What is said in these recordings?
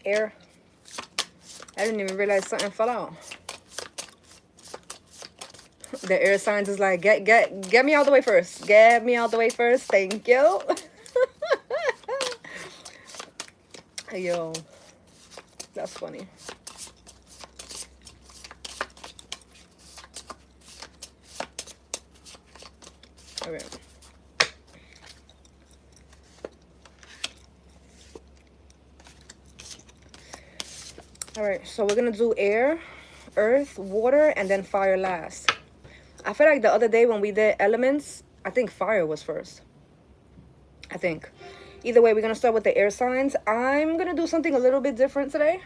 air. I didn't even realize something fell out. The air signs is like, get me out the way first. Get me out the way first. Thank you. Yo, that's funny. All right. All right, so we're gonna do air, earth, water, and then fire last. I feel like the other day when we did elements, I think fire was first. I think. Either way, we're gonna start with the air signs. I'm gonna do something a little bit different today.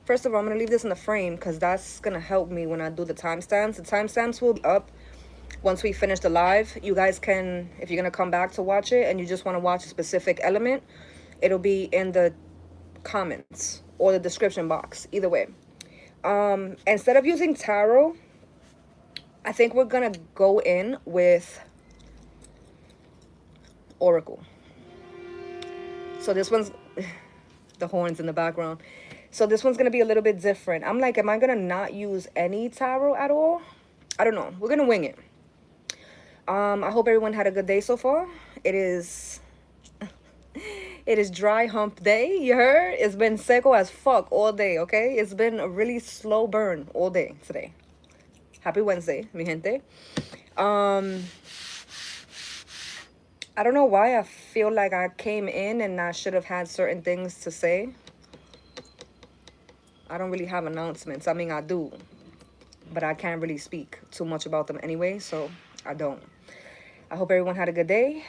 First of all, I'm gonna leave this in the frame because that's gonna help me when I do the timestamps. The timestamps will be up once we finish the live. You guys can, if you're gonna come back to watch it and you just want to watch a specific element, it'll be in the comments or the description box. Either way. Instead of using tarot, I think we're gonna go in with oracle. So this one's the horns in the background. So this one's gonna be a little bit different. I'm like, am I gonna not use any tarot at all? I don't know. We're gonna wing it. I hope everyone had a good day so far. It is dry hump day. You heard? It's been seco as fuck all day. Okay, it's been a really slow burn all day today. Happy Wednesday, mi gente. I don't know why I feel like I came in and I should have had certain things to say. I don't really have announcements. I mean, I do, but I can't really speak too much about them anyway, so I don't. I hope everyone had a good day.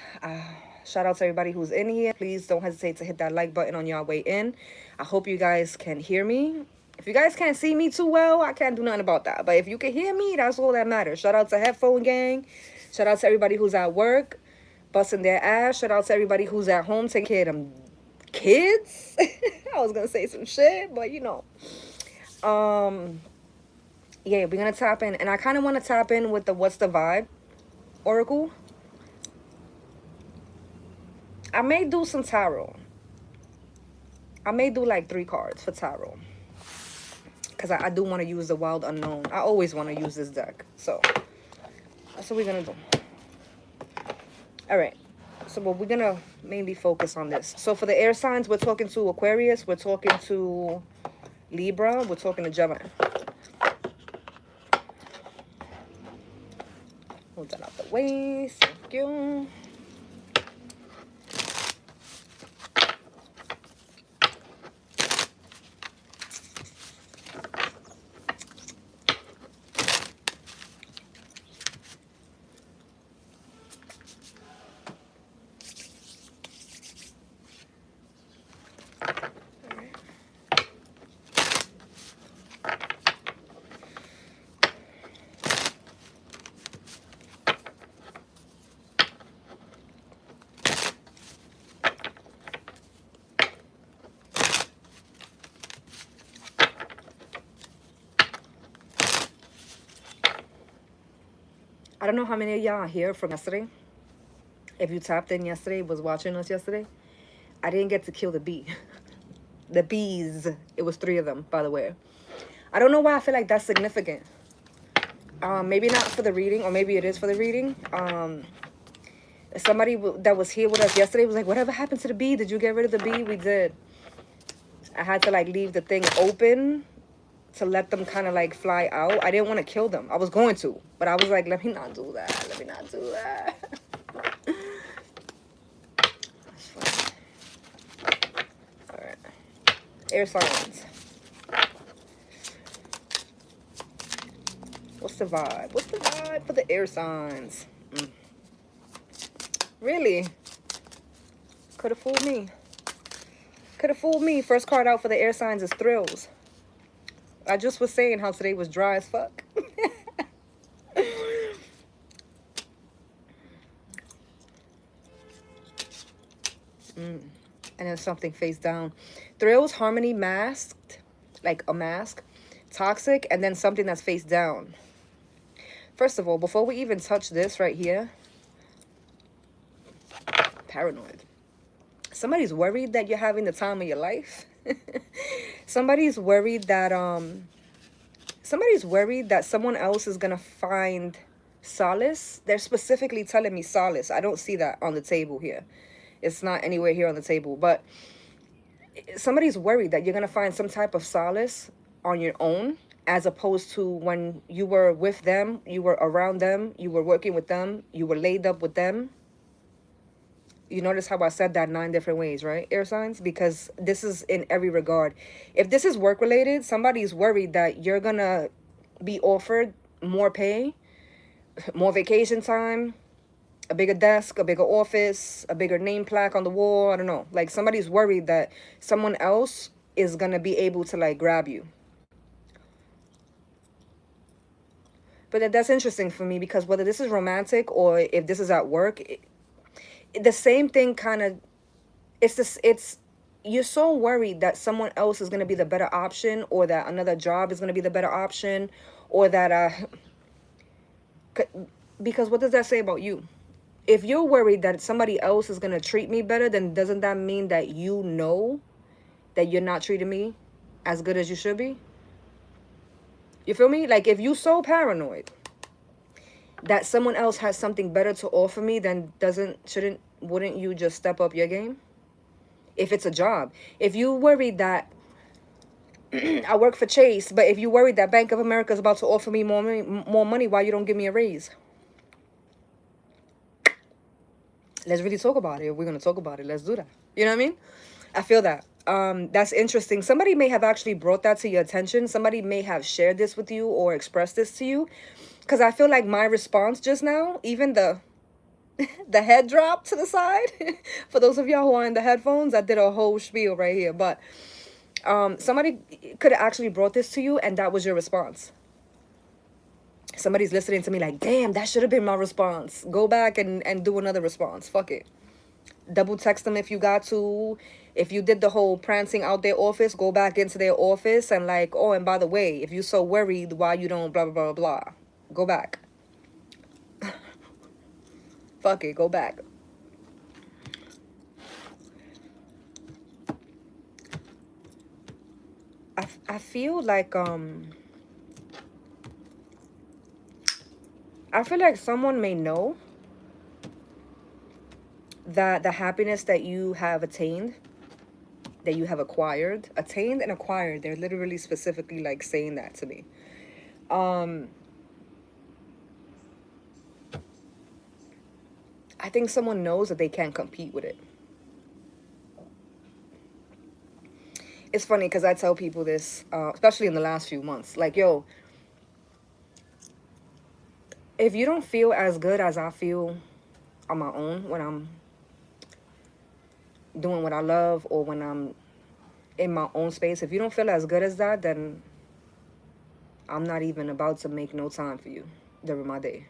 Shout out to everybody who's in here. Please don't hesitate to hit that like button on your way in. I hope you guys can hear me. If you guys can't see me too well, I can't do nothing about that. But if you can hear me, that's all that matters. Shout out to Headphone Gang. Shout out to everybody who's at work, busting their ass. Shout out to everybody who's at home taking care of them kids. I was gonna say some shit, but you know. Yeah, we're gonna tap in, and I kind of want to tap in with the what's the vibe oracle. I may do some tarot. I may do like 3 cards for tarot, because I do want to use the wild unknown. I always want to use this deck, so that's what we're gonna do. All right, so but we're gonna mainly focus on this. So for the air signs, we're talking to Aquarius, we're talking to Libra, we're talking to Gemini. Hold that out the way. Thank you. I don't know how many of y'all are here from yesterday. If you tapped in yesterday, was watching us yesterday, I didn't get to kill the bee. The bees. It was 3 of them, by the way. I don't know why I feel like that's significant. Maybe not for the reading, or maybe it is for the reading. Somebody that was here with us yesterday was like, whatever happened to the bee? Did you get rid of the bee? We did. I had to like leave the thing open to let them kind of like fly out. I didn't want to kill them. I was going to, but I was like, let me not do that. Let me not do that. That's funny. All right. Air signs. What's the vibe? What's the vibe for the air signs? Really? Could have fooled me. Could have fooled me. First card out for the air signs is thrills. I just was saying how today was dry as fuck. And then something face down. Thrills, harmony, masked, like a mask, toxic, and then something that's face down. First of all, before we even touch this right here, paranoid. Somebody's worried that you're having the time of your life. Somebody's worried that someone else is gonna find solace. They're specifically telling me solace. I don't see that on the table here. It's not anywhere here on the table, but somebody's worried that you're gonna find some type of solace on your own, as opposed to when you were with them, you were around them, you were working with them, you were laid up with them. You notice how I said that 9 different ways, right, air signs? Because this is in every regard. If this is work related, somebody's worried that you're gonna be offered more pay, more vacation time, a bigger desk, a bigger office, a bigger name plaque on the wall. I don't know. Like, somebody's worried that someone else is gonna be able to, like, grab you. But that's interesting for me, because whether this is romantic or if this is at work, the same thing kind of, it's you're so worried that someone else is going to be the better option, or that another job is going to be the better option, or that because what does that say about you? If you're worried that somebody else is going to treat me better, then doesn't that mean that you know that you're not treating me as good as you should be? You feel me? Like, if you're so paranoid that someone else has something better to offer me, then wouldn't you just step up your game? If it's a job, if you worried that I work for Chase, but if you worried that Bank of America is about to offer me more money, why you don't give me a raise? Let's really talk about it. If we're gonna talk about it, let's do that. You know what I mean? I feel that. That's interesting. Somebody may have actually brought that to your attention. Somebody may have shared this with you or expressed this to you. Because I feel like my response just now, even the head drop to the side, for those of y'all who are in the headphones, I did a whole spiel right here. But somebody could have actually brought this to you, and that was your response. Somebody's listening to me like, damn, that should have been my response. Go back and do another response. Fuck it. Double text them if you got to. If you did the whole prancing out their office, go back into their office and like, oh, and by the way, if you're so worried, why you don't blah, blah, blah, blah. Go back. Fuck it, go back. I feel like someone may know that the happiness that you have attained, that you have attained and acquired, they're literally specifically like saying that to me. I think someone knows that they can't compete with it. It's funny because I tell people this, especially in the last few months, like, yo, if you don't feel as good as I feel on my own when I'm doing what I love, or when I'm in my own space, if you don't feel as good as that, then I'm not even about to make no time for you during my day.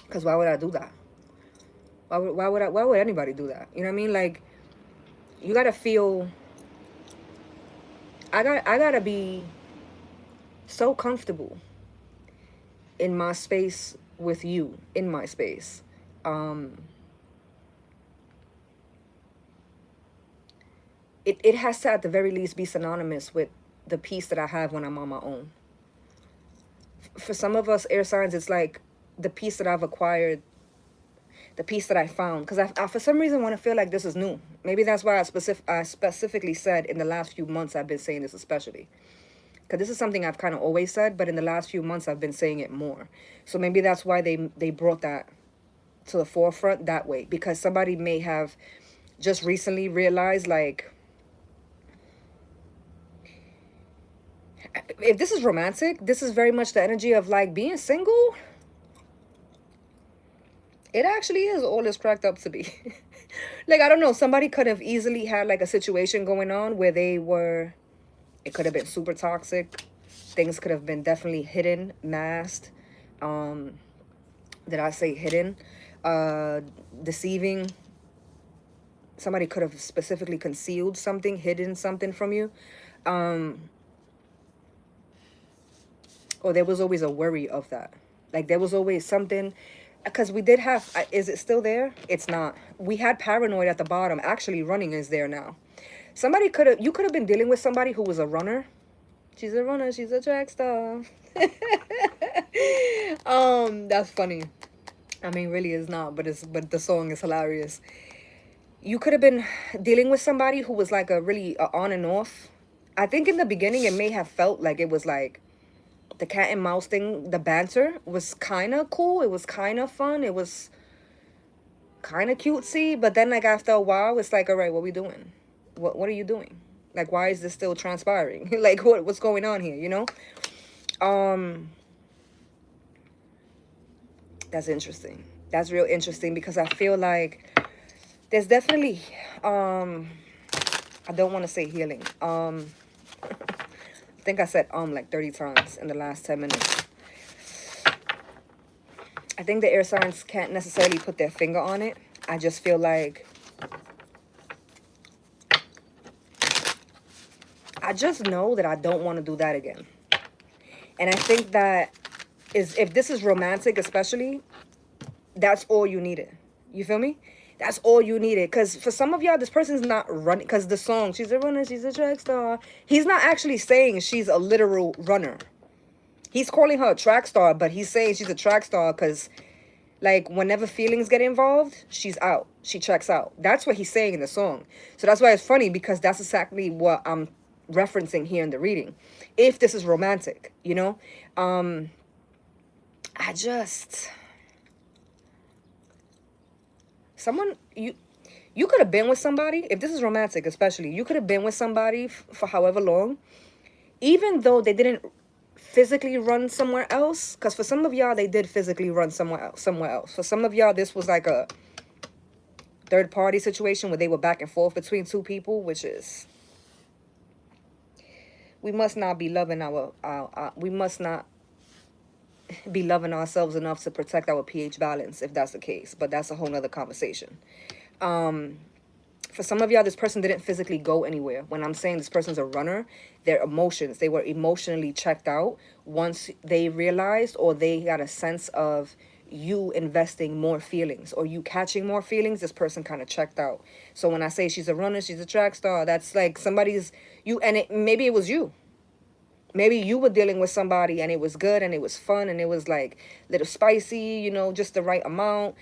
Because why would I do that? Why would anybody do that? You know what I mean? Like, you gotta feel, I gotta be so comfortable in my space with you, in my space. It has to at the very least be synonymous with the peace that I have when I'm on my own. For some of us air signs, it's like the peace that I've acquired, the peace that I found. Because I for some reason want to feel like this is new. Maybe that's why I specifically said in the last few months I've been saying this especially. Because this is something I've kind of always said, but in the last few months I've been saying it more. So maybe that's why they brought that to the forefront that way. Because somebody may have just recently realized, like, if this is romantic, this is very much the energy of like being single. It actually is all it's cracked up to be. Like, I don't know, somebody could have easily had like a situation going on where it could have been super toxic. Things could have been definitely hidden, masked. Did I say hidden? Deceiving. Somebody could have specifically concealed something, hidden something from you. Or there was always a worry of that. Like, there was always something because we did have, is it still there? It's not. We had paranoid at the bottom. Actually, running is there now. Somebody could have, you could have been dealing with somebody who was a runner. She's a runner, she's a track star. That's funny. I mean, really is not, but the song is hilarious. You could have been dealing with somebody who was like a really on and off. I think in the beginning it may have felt like it was like the cat and mouse thing. The banter was kind of cool. It was kind of fun. It was kind of cutesy. But then like after a while, it's like, all right, what we doing? What are you doing? Like, why is this still transpiring? Like, what's going on here? You know? That's interesting. That's real interesting because I feel like there's definitely I don't want to say healing. I think I said like 30 times in the last 10 minutes. I think the air signs can't necessarily put their finger on it. I just feel like I just know that I don't want to do that again. And I think that is, if this is romantic especially, that's all you needed. You feel me? That's all you needed. Because for some of y'all, this person's not running. Because the song, she's a runner, she's a track star. He's not actually saying she's a literal runner. He's calling her a track star, but he's saying she's a track star because, like, whenever feelings get involved, she's out. She checks out. That's what he's saying in the song. So that's why it's funny, because that's exactly what I'm referencing here in the reading. If this is romantic, you know? I just... Someone, you could have been with somebody, if this is romantic especially, you could have been with somebody for however long, even though they didn't physically run somewhere else, because for some of y'all, they did physically run somewhere else. For some of y'all, this was like a third party situation where they were back and forth between two people, which is, we must not be loving we must not be loving ourselves enough to protect our pH balance, if that's the case. But that's a whole nother conversation. For some of y'all, this person didn't physically go anywhere. When I'm saying this person's a runner, their emotions, they were emotionally checked out once they realized, or they got a sense of you investing more feelings or you catching more feelings. This person kind of checked out. So when I say she's a runner, she's a track star, that's like somebody's, you, and maybe it was you. Maybe you were dealing with somebody and it was good and it was fun and it was like a little spicy, you know, just the right amount.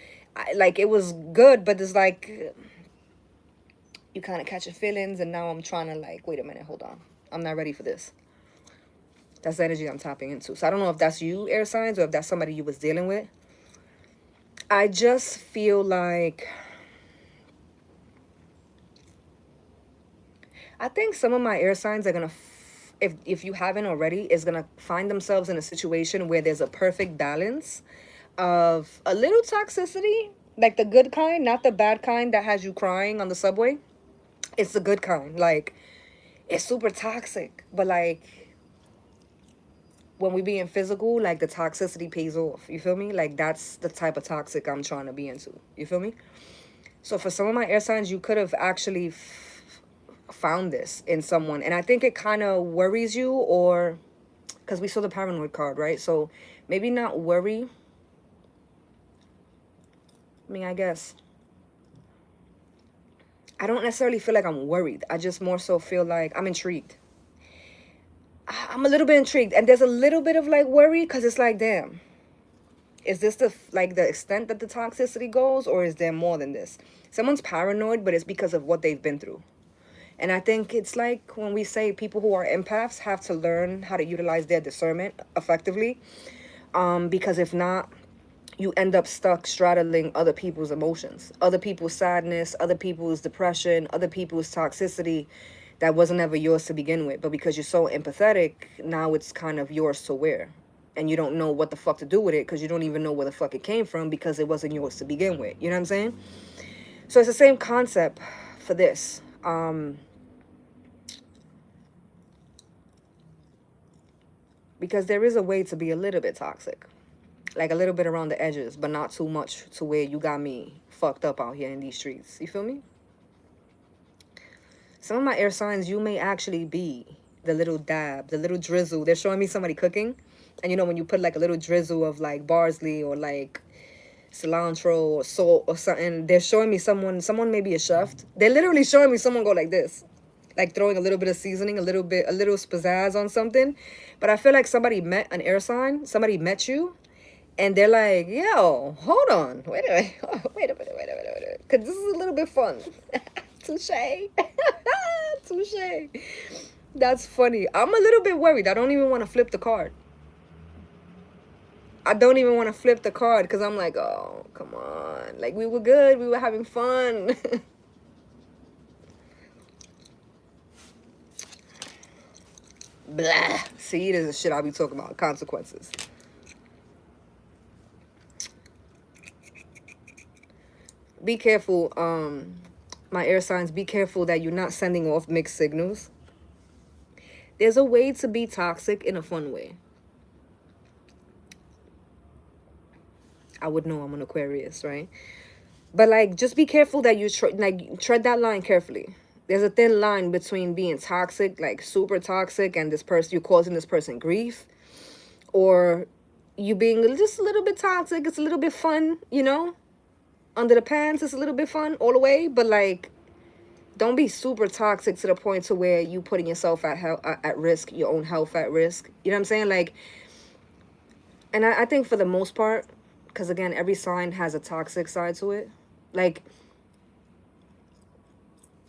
Like it was good, but it's like you kind of catch your feelings, and now I'm trying to like, wait a minute, hold on. I'm not ready for this. That's the energy I'm tapping into. So I don't know if that's you, air signs, or if that's somebody you was dealing with. I just feel like, I think some of my air signs are going to, if you haven't already, is going to find themselves in a situation where there's a perfect balance of a little toxicity, like the good kind, not the bad kind that has you crying on the subway. It's the good kind. Like, it's super toxic, but like when we being physical, like the toxicity pays off. You feel me? Like that's the type of toxic I'm trying to be into. You feel me? So for some of my air signs, you could have actually found this in someone, and I think it kind of worries you, or because we saw the paranoid card, right? So maybe not worry. I mean, I guess I don't necessarily feel like I'm worried. I just more so feel like I'm intrigued. I'm a little bit intrigued, and there's a little bit of like worry, because it's like, damn, is this the extent that the toxicity goes, or is there more than this? Someone's paranoid, but it's because of what they've been through. And I think it's like when we say people who are empaths have to learn how to utilize their discernment effectively, because if not, you end up stuck straddling other people's emotions, other people's sadness, other people's depression, other people's toxicity that wasn't ever yours to begin with. But because you're so empathetic, now it's kind of yours to wear. And you don't know what the fuck to do with it, because you don't even know where the fuck it came from, because it wasn't yours to begin with. You know what I'm saying? So it's the same concept for this. Because there is a way to be a little bit toxic. Like a little bit around the edges, but not too much to where you got me fucked up out here in these streets. You feel me? Some of my air signs, you may actually be the little dab, the little drizzle. They're showing me somebody cooking. And you know, when you put like a little drizzle of like parsley or like cilantro or salt or something. They're showing me someone maybe a chef. They're literally showing me someone go like this, like throwing a little bit of seasoning, a little pizzazz on something. But I feel like somebody met an air sign, somebody met you, and they're like, yo, hold on, wait a minute, wait a minute, because this is a little bit fun. Touche. Touche. That's funny. I'm a little bit worried. I don't even want to flip the card. I don't even want to flip the card because I'm like, oh, come on. Like, we were good. We were having fun. Blah. See, this is shit I'll be talking about. Consequences. Be careful, my air signs. Be careful that you're not sending off mixed signals. There's a way to be toxic in a fun way. I would know I'm an Aquarius, right? But like, just be careful that you tread that line carefully. There's a thin line between being toxic, like super toxic, and this person, you're causing this person grief, or you being just a little bit toxic. It's a little bit fun, you know, under the pants. It's a little bit fun all the way, but like, don't be super toxic to the point to where you putting yourself at risk, your own health at risk. You know what I'm saying? Like, and I think for the most part, because again, every sign has a toxic side to it. Like,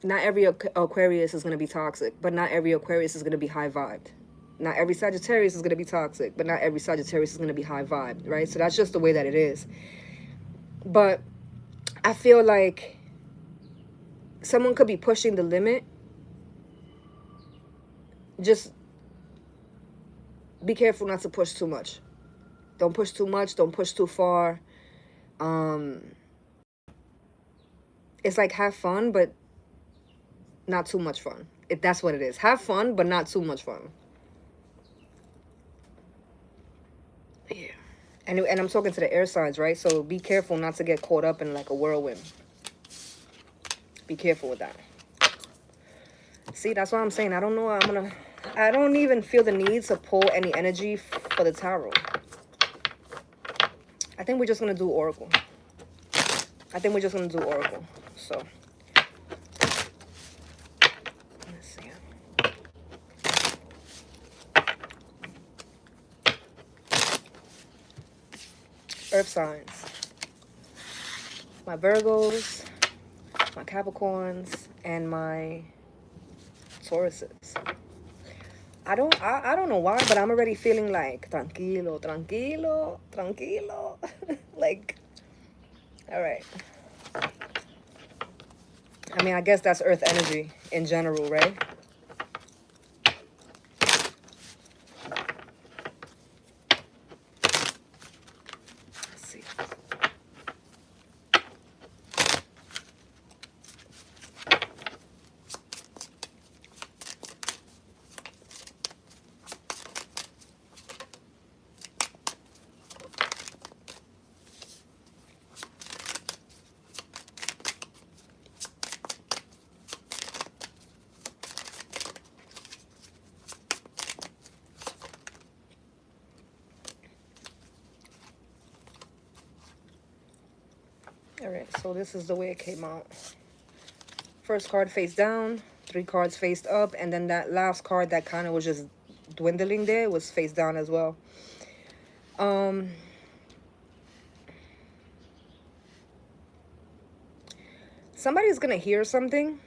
not every Aquarius is going to be toxic, but not every Aquarius is going to be high vibed. Not every Sagittarius is going to be toxic, but not every Sagittarius is going to be high vibed, right? So that's just the way that it is. But I feel like someone could be pushing the limit. Just be careful not to push too much. Don't push too much. Don't push too far. It's like, have fun, but not too much fun. That's what it is. Have fun, but not too much fun. Yeah. And I'm talking to the air signs, right? So be careful not to get caught up in like a whirlwind. Be careful with that. See, that's what I'm saying. I don't know. I don't even feel the need to pull any energy for the tarot. I think we're just going to do Oracle. So, let's see. Earth signs. My Virgos, my Capricorns, and my Tauruses. I don't know why, but I'm already feeling like tranquilo. Like, all right. I mean, I guess that's earth energy in general, right? Let's see. All right, so this is the way it came out. First card face down, 3 cards faced up, and then that last card that kind of was just dwindling there was face down as well. Somebody's gonna hear something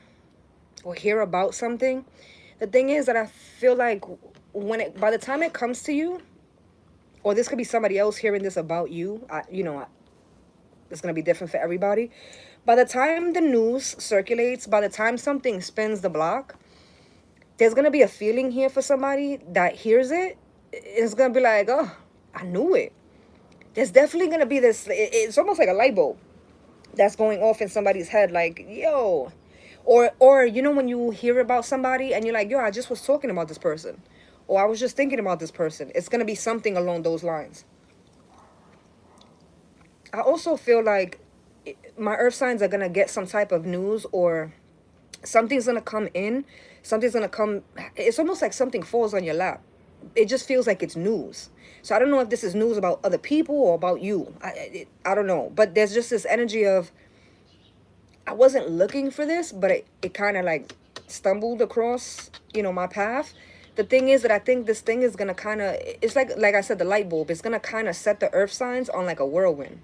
or hear about something. The thing is that I feel like by the time it comes to you, or this could be somebody else hearing this about you, it's going to be different for everybody. By the time the news circulates, by the time something spins the block, there's going to be a feeling here for somebody that hears it. It's going to be like, oh, I knew it. There's definitely going to be this, it's almost like a light bulb that's going off in somebody's head, like, yo. Or you know, when you hear about somebody and you're like, yo, I just was talking about this person. Or I was just thinking about this person. It's going to be something along those lines. I also feel like my earth signs are going to get some type of news, or something's going to come in. Something's going to come. It's almost like something falls on your lap, it just feels like it's news. So I don't know if this is news about other people or about you. I don't know. But there's just this energy of, I wasn't looking for this, but it kind of like stumbled across, my path. The thing is that I think this thing is gonna kind of, it's like I said, the light bulb. It's gonna kind of set the earth signs on like a whirlwind.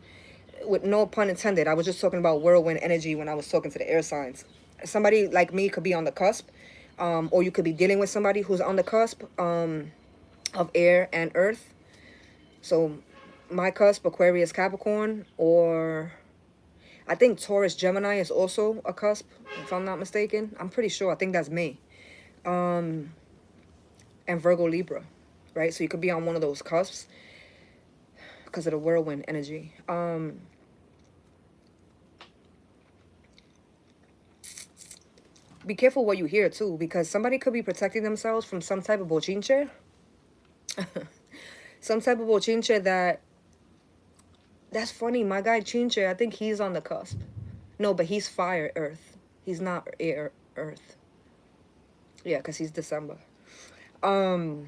With no pun intended. I was just talking about whirlwind energy when I was talking to the air signs. Somebody like me could be on the cusp, or you could be dealing with somebody who's on the cusp of air and earth. So my cusp, Aquarius, Capricorn, or I think Taurus, Gemini is also a cusp, if I'm not mistaken. I'm pretty sure. I think that's me. And Virgo, Libra, right? So you could be on one of those cusps because of the whirlwind energy. Be careful what you hear too, because somebody could be protecting themselves from some type of bochinche. Some type of bochinche that's funny. My guy Chinche, I think he's on the cusp. No, but he's fire earth. He's not air earth. Yeah, because he's December. For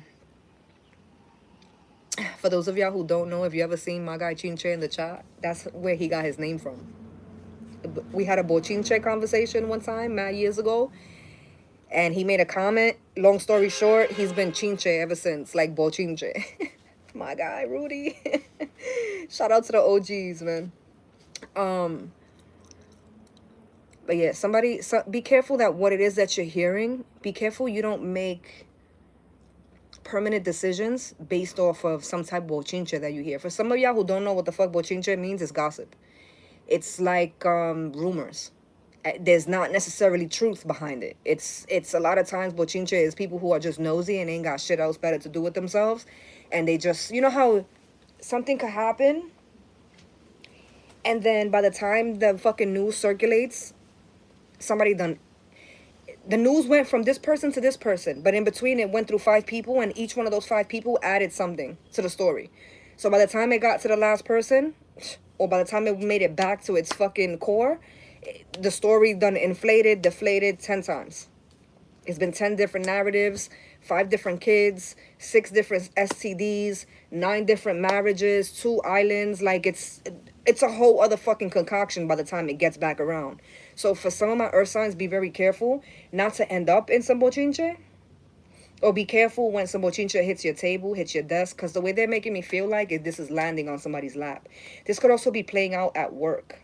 those of y'all who don't know, if you ever seen my guy Chinche in the chat, that's where he got his name from. We had a bochinche conversation one time, mad years ago, and he made a comment. Long story short, he's been Chinche ever since, like bochinche. My guy Rudy. Shout out to the OGs, man. But yeah, be careful that what it is that you're hearing, be careful you don't make permanent decisions based off of some type of bochinche that you hear. For some of y'all who don't know what the fuck bochinche means, it's gossip. It's like rumors. There's not necessarily truth behind it. It's a lot of times bochinche is people who are just nosy and ain't got shit else better to do with themselves, and they just, how something could happen, and then by the time the fucking news circulates, the news went from this person to this person, but in between it went through 5 people, and each one of those 5 people added something to the story. So by the time it got to the last person, or by the time it made it back to its fucking core, the story done inflated, deflated 10 times. It's been 10 different narratives, 5 different kids, 6 different STDs, 9 different marriages, 2 islands. Like it's a whole other fucking concoction by the time it gets back around. So for some of my earth signs, be very careful not to end up in some bochinche. Or be careful when some bochinche hits your table, hits your desk, because the way they're making me feel like is this is landing on somebody's lap. This could also be playing out at work,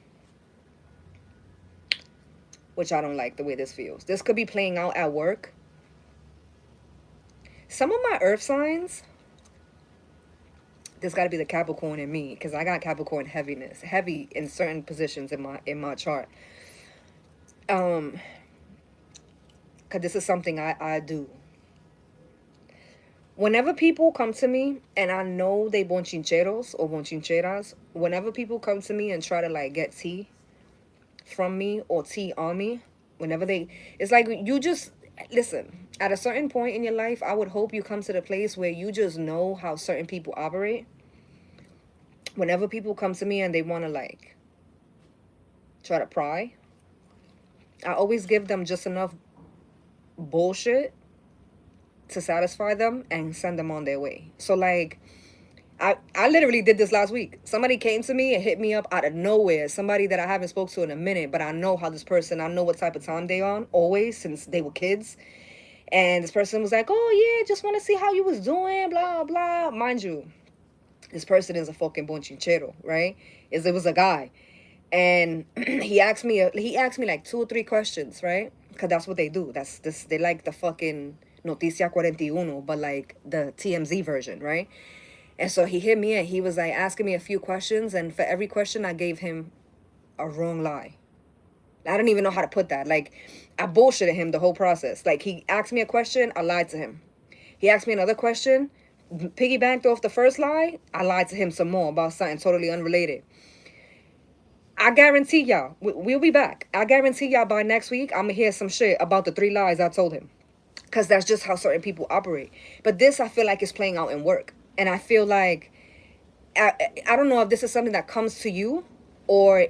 which I don't like the way this feels. This could be playing out at work. Some of my earth signs, this got to be the Capricorn in me, because I got Capricorn heavy in certain positions in my chart. Because this is something I do. Whenever people come to me, and I know they bonchincheros or bonchincheras, whenever people come to me and try to like get tea from me or tea on me, it's like you just, listen, at a certain point in your life, I would hope you come to the place where you just know how certain people operate. Whenever people come to me and they want to like try to pry, I always give them just enough bullshit to satisfy them and send them on their way. So like I literally did this last week. Somebody came to me and hit me up out of nowhere. Somebody that I haven't spoke to in a minute, but I know how this person, I know what type of time they on always since they were kids. And this person was like, oh yeah, just want to see how you was doing, blah blah. Mind you, this person is a fucking bonchinchero, right? It was a guy. And he asked me like 2 or 3 questions, right? Because that's what they do. They like the fucking Noticia 41, but like the TMZ version, right? And so he hit me and he was like asking me a few questions, and for every question I gave him a wrong lie. I don't even know how to put that. Like, I bullshitted him the whole process. Like, he asked me a question, I lied to him. He asked me another question, piggybacked off the first lie, I lied to him some more about something totally unrelated. I guarantee y'all, we'll be back. I guarantee y'all by next week, I'm going to hear some shit about the 3 lies I told him. Because that's just how certain people operate. But this, I feel like, is playing out in work. And I feel like, I don't know if this is something that comes to you, or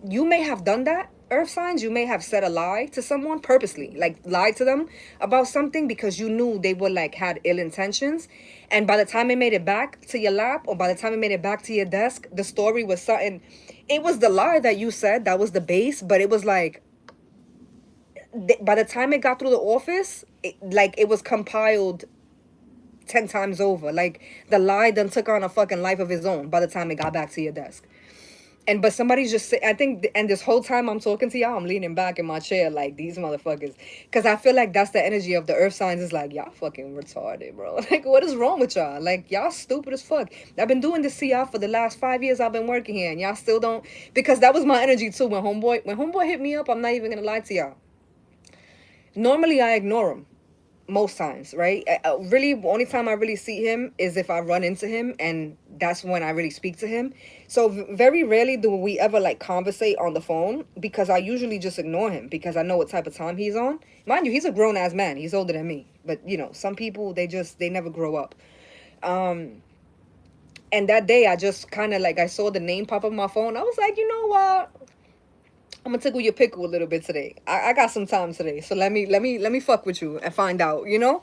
you may have done that, earth signs, you may have said a lie to someone purposely, like lied to them about something because you knew they were like had ill intentions. And by the time it made it back to your lap, or by the time it made it back to your desk, the story was something. It was the lie that you said that was the base, but it was like by the time it got through the office, like it was compiled 10 times over. Like the lie done took on a fucking life of its own by the time it got back to your desk. And but somebody's just say, I think, and this whole time I'm talking to y'all, I'm leaning back in my chair like these motherfuckers, because I feel like that's the energy of the earth signs. Is like, y'all fucking retarded, bro. Like, what is wrong with y'all? Like, y'all stupid as fuck. I've been doing this to y'all for the last 5 years I've been working here, and y'all still don't. Because that was my energy too when homeboy hit me up. I'm not even gonna lie to y'all. Normally I ignore him most times, right? Really, the only time I really see him is if I run into him, and that's when I really speak to him. So very rarely do we ever like conversate on the phone, because I usually just ignore him because I know what type of time he's on. Mind you, he's a grown ass man. He's older than me, but you know, some people they never grow up. And that day I just kind of like I saw the name pop up on my phone. I was like, you know what? I'm gonna tickle your pickle a little bit today. I got some time today, so let me fuck with you and find out. You know,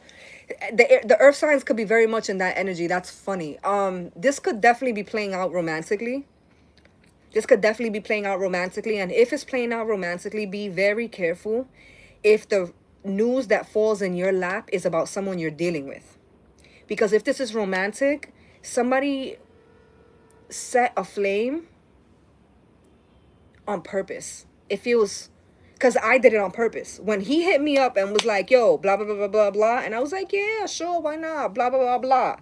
the earth signs could be very much in that energy. That's funny. This could definitely be playing out romantically. This could definitely be playing out romantically, and if it's playing out romantically, be very careful if the news that falls in your lap is about someone you're dealing with, because if this is romantic, somebody set a flame on purpose. It feels, because I did it on purpose. When he hit me up and was like, yo, blah, blah, blah, blah, blah, blah. And I was like, yeah, sure, why not? Blah, blah, blah, blah.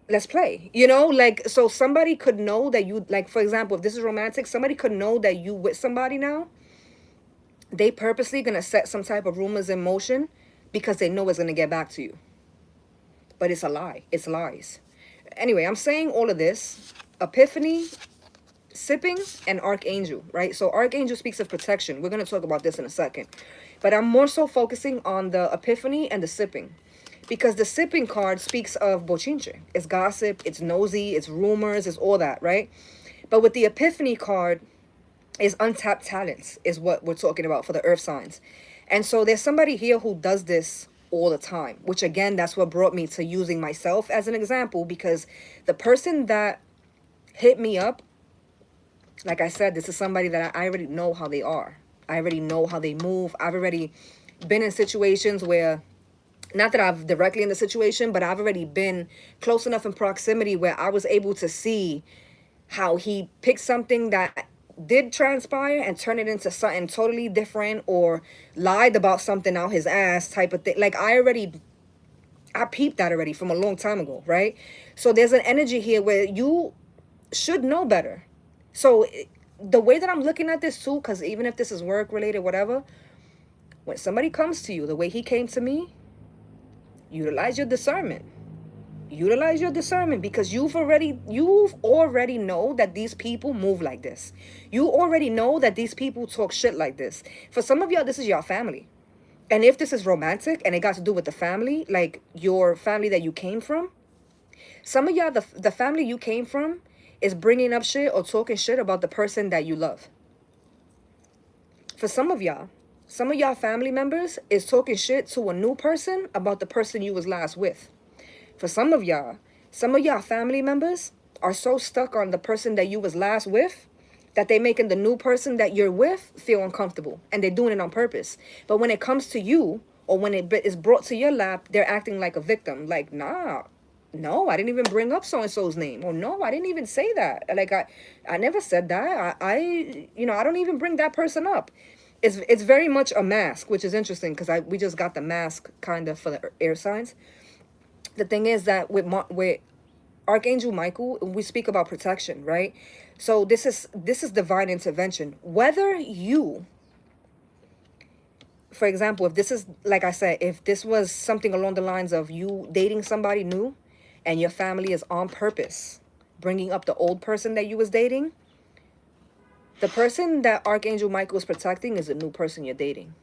Let's play. You know, like, so somebody could know that you, like, for example, if this is romantic, somebody could know that you with somebody now. They purposely going to set some type of rumors in motion because they know it's going to get back to you. But it's a lie. It's lies. Anyway, I'm saying all of this. Epiphany, sipping, and archangel, right? So archangel speaks of protection. We're going to talk about this in a second, but I'm more so focusing on the epiphany and the sipping, because the sipping card speaks of bochinche. It's gossip, it's nosy, it's rumors, it's all that, right? But with the epiphany card is untapped talents, is what we're talking about for the earth signs. And so there's somebody here who does this all the time, which again, that's what brought me to using myself as an example, because the person that hit me up, like I said, this is somebody that I already know how they are. I already know how they move. I've already been in situations where, not that I've directly in the situation, but I've already been close enough in proximity where I was able to see how he picked something that did transpire and turn it into something totally different, or lied about something out his ass type of thing. Like I peeped that already from a long time ago, right? So there's an energy here where you should know better. So the way that I'm looking at this too, because even if this is work related, whatever, when somebody comes to you, the way he came to me, utilize your discernment. Utilize your discernment, because you've already know that these people move like this. You already know that these people talk shit like this. For some of y'all, this is your family. And if this is romantic and it got to do with the family, like your family that you came from, some of y'all, the family you came from is bringing up shit or talking shit about the person that you love. For some of y'all family members is talking shit to a new person about the person you was last with. For some of y'all family members are so stuck on the person that you was last with that they making the new person that you're with feel uncomfortable, and they're doing it on purpose. But when it comes to you, or when it is brought to your lap, they're acting like a victim. Like, nah, no, I didn't even bring up so-and-so's name. Or no, I didn't even say that. Like, I never said that. I don't even bring that person up. It's very much a mask, which is interesting because we just got the mask kind of for the air signs. The thing is that with Archangel Michael, we speak about protection, right? So this is divine intervention. Whether you, for example, if this is, like I said, if this was something along the lines of you dating somebody new and your family is on purpose bringing up the old person that you was dating, the person that Archangel Michael is protecting is a new person you're dating.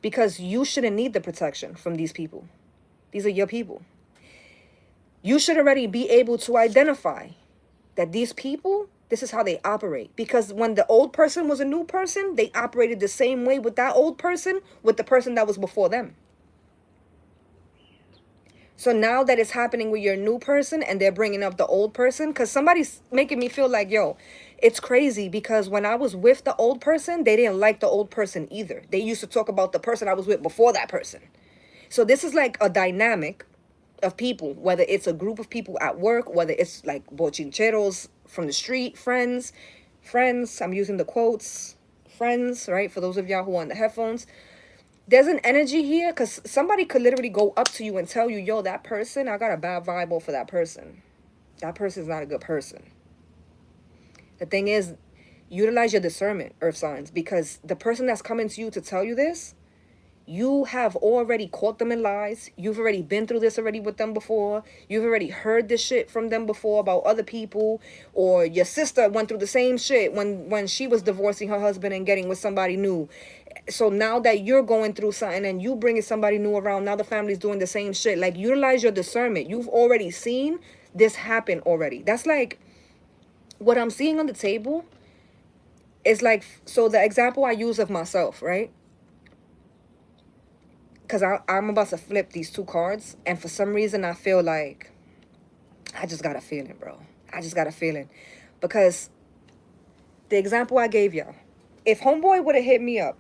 Because you shouldn't need the protection from these people. These are your people. You should already be able to identify that these people This is how they operate. Because when the old person was a new person, they operated the same way with that old person, with the person that was before them. So now that it's happening with your new person and they're bringing up the old person, because somebody's making me feel like, yo, it's crazy because when I was with the old person, they didn't like the old person either. They used to talk about the person I was with before that person. So this is like a dynamic of people, whether it's a group of people at work, whether it's like bochincheros from the street, friends, I'm using the quotes, friends, right? For those of y'all who want the headphones, there's an energy here because somebody could literally go up to you and tell you, yo, that person, I got a bad vibe off for that person. That person's not a good person. The thing is, utilize your discernment, earth signs, because the person that's coming to you to tell you this, you have already caught them in lies. You've already been through this already with them before. You've already heard this shit from them before about other people. Or your sister went through the same shit when she was divorcing her husband and getting with somebody new. So now that you're going through something and you bringing somebody new around, now the family's doing the same shit. Like, utilize your discernment. You've already seen this happen already. That's like what I'm seeing on the table is like, so the example I use of myself, right? Because I'm about to flip these two cards. And for some reason, I feel like I just got a feeling, bro. I just got a feeling. Because the example I gave y'all, if homeboy would have hit me up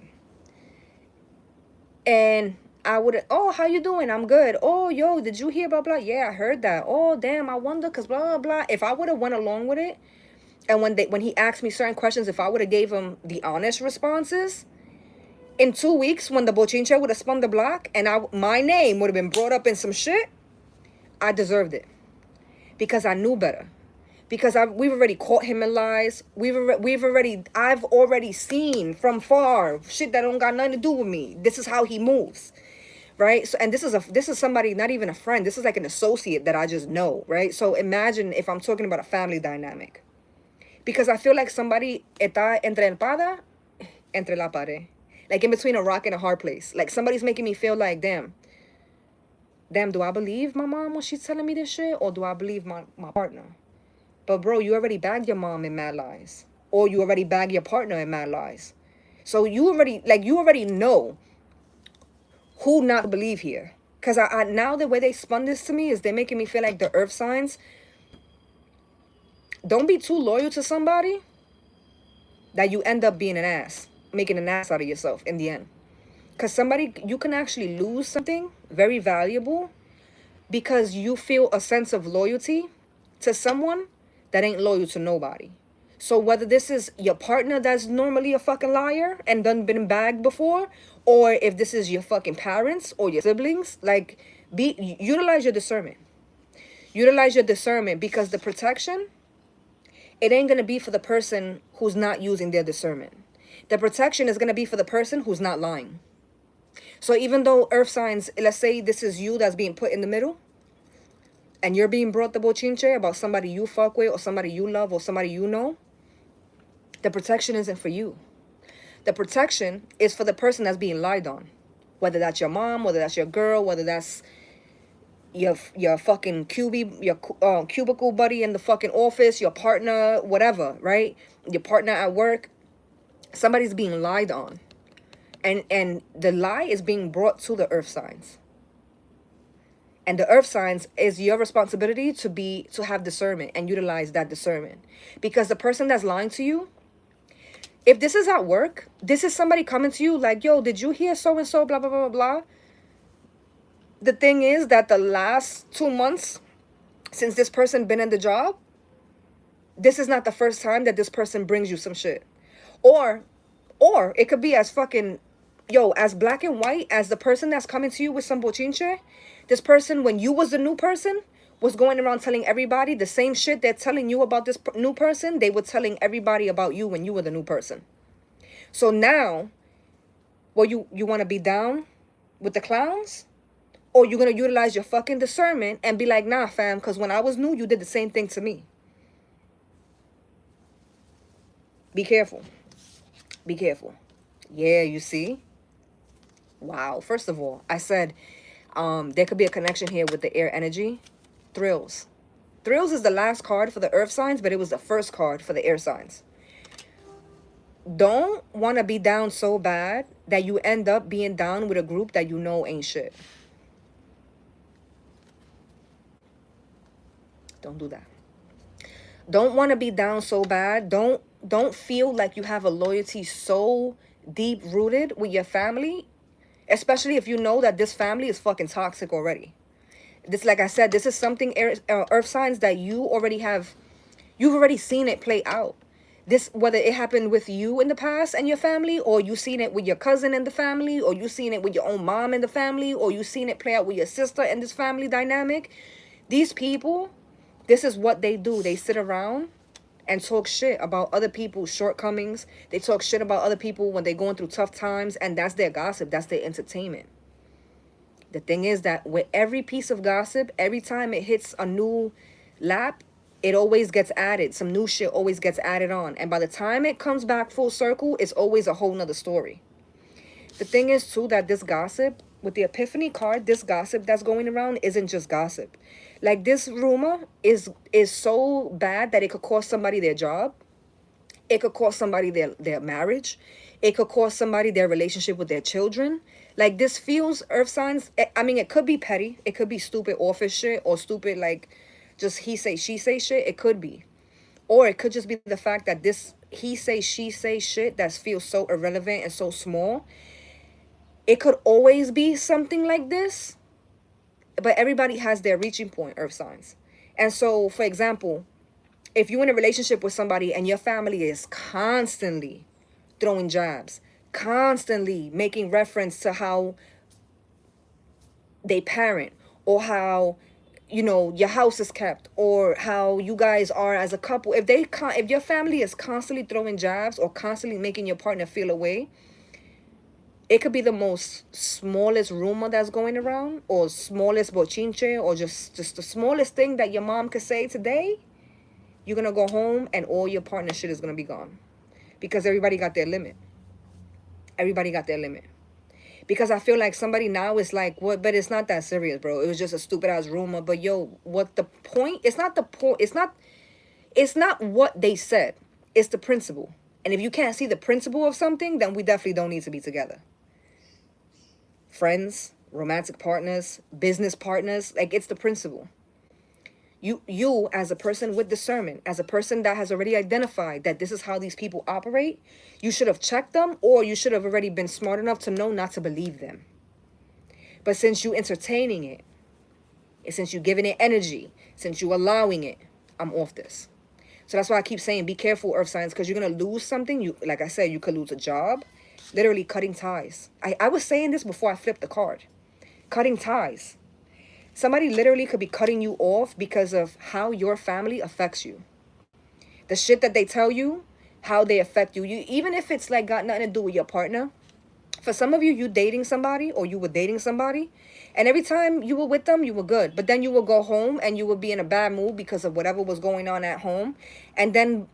and I would have, oh, how you doing? I'm good. Oh, yo, did you hear blah, blah? Yeah, I heard that. Oh, damn, I wonder because blah, blah, blah. If I would have went along with it, and when he asked me certain questions, if I would have gave him the honest responses, in 2 weeks, when the bochinche would have spun the block and my name would have been brought up in some shit, I deserved it. Because I knew better. Because we've already caught him in lies. I've already seen from far shit that don't got nothing to do with me. This is how he moves. Right? So, and this is somebody, not even a friend. This is like an associate that I just know. Right? So imagine if I'm talking about a family dynamic. Because I feel like somebody está entre la espada, entre la pared. Like in between a rock and a hard place. Like somebody's making me feel like, damn, do I believe my mom when she's telling me this shit? Or do I believe my partner? But bro, you already bagged your mom in mad lies. Or you already bagged your partner in mad lies. So you already know who not to believe here. Because I now the way they spun this to me is they're making me feel like the earth signs. Don't be too loyal to somebody that you end up being an ass. Making an ass out of yourself in the end. Because you can actually lose something very valuable because you feel a sense of loyalty to someone that ain't loyal to nobody. So whether this is your partner that's normally a fucking liar and done been bagged before, or if this is your fucking parents or your siblings, like, utilize your discernment. Utilize your discernment, because the protection, it ain't gonna be for the person who's not using their discernment. The protection is gonna be for the person who's not lying. So even though earth signs, let's say this is you that's being put in the middle, and you're being brought the bochinche about somebody you fuck with or somebody you love or somebody you know, the protection isn't for you. The protection is for the person that's being lied on. Whether that's your mom, whether that's your girl, whether that's your fucking cubicle buddy in the fucking office, your partner, whatever, right? Your partner at work. Somebody's being lied on. And the lie is being brought to the earth signs. And the earth signs is your responsibility to have discernment and utilize that discernment. Because the person that's lying to you, if this is at work, this is somebody coming to you like, yo, did you hear so-and-so, blah, blah, blah, blah, blah. The thing is that the last 2 months since this person been in the job, this is not the first time that this person brings you some shit. Or it could be as fucking, as black and white as the person that's coming to you with some bochinche. This person, when you was the new person, was going around telling everybody the same shit they're telling you about this new person. They were telling everybody about you when you were the new person. So now, well, you want to be down with the clowns? Or you're going to utilize your fucking discernment and be like, nah, fam, because when I was new, you did the same thing to me. Be careful. Be careful. Yeah, you see? Wow. First of all, I said there could be a connection here with the air energy. Thrills. Thrills is the last card for the earth signs, but it was the first card for the air signs. Don't want to be down so bad that you end up being down with a group that you know ain't shit. Don't do that. Don't want to be down so bad. Don't feel like you have a loyalty so deep rooted with your family, especially if you know that this family is fucking toxic already. This, like I said, this is something earth signs that you've already seen it play out. This, whether it happened with you in the past and your family, or you seen it with your cousin in the family, or you seen it with your own mom in the family, or you seen it play out with your sister in this family dynamic. These people, this is what they do. They sit around and talk shit about other people's shortcomings. They talk shit about other people when they're going through tough times, and that's their gossip. That's their entertainment. The thing is that with every piece of gossip, every time it hits a new lap, it always gets added. Some new shit always gets added on. And by the time it comes back full circle, it's always a whole nother story. The thing is, too, that this gossip, with the Epiphany card, this gossip that's going around isn't just gossip. Like, this rumor is so bad that it could cost somebody their job. It could cost somebody their marriage. It could cost somebody their relationship with their children. Like, this feels, earth signs, I mean, it could be petty. It could be stupid office shit, or stupid, like, just he say, she say shit. It could be. Or it could just be the fact that this he say, she say shit that feels so irrelevant and so small. It could always be something like this. But everybody has their reaching point, earth signs. And so, for example, if you're in a relationship with somebody and your family is constantly throwing jabs, constantly making reference to how they parent, or how, you know, your house is kept, or how you guys are as a couple, if your family is constantly throwing jabs or constantly making your partner feel away, it could be the most smallest rumor that's going around, or smallest bochinche, or just the smallest thing that your mom could say today. You're gonna go home and all your partner shit is gonna be gone, because everybody got their limit. Everybody got their limit. Because I feel like somebody now is like, what? But it's not that serious, bro. It was just a stupid ass rumor. But yo, what the point? It's not the point. It's not what they said. It's the principle. And if you can't see the principle of something, then we definitely don't need to be together. Friends, romantic partners, business partners, like, it's the principle. You as a person with discernment, as a person that has already identified that this is how these people operate, you should have checked them, or you should have already been smart enough to know not to believe them. But since you entertaining it, and since you giving it energy, since you allowing it, I'm off this. So that's why I keep saying, be careful, earth signs, because you're going to lose something. You, like I said, you could lose a job, literally cutting ties. I was saying this before I flipped the card. Cutting ties. Somebody literally could be cutting you off because of how your family affects you. The shit that they tell you, how they affect you. Even if it's like got nothing to do with your partner. For some of you, you dating somebody, or you were dating somebody, and every time you were with them, you were good. But then you would go home and you would be in a bad mood because of whatever was going on at home. And then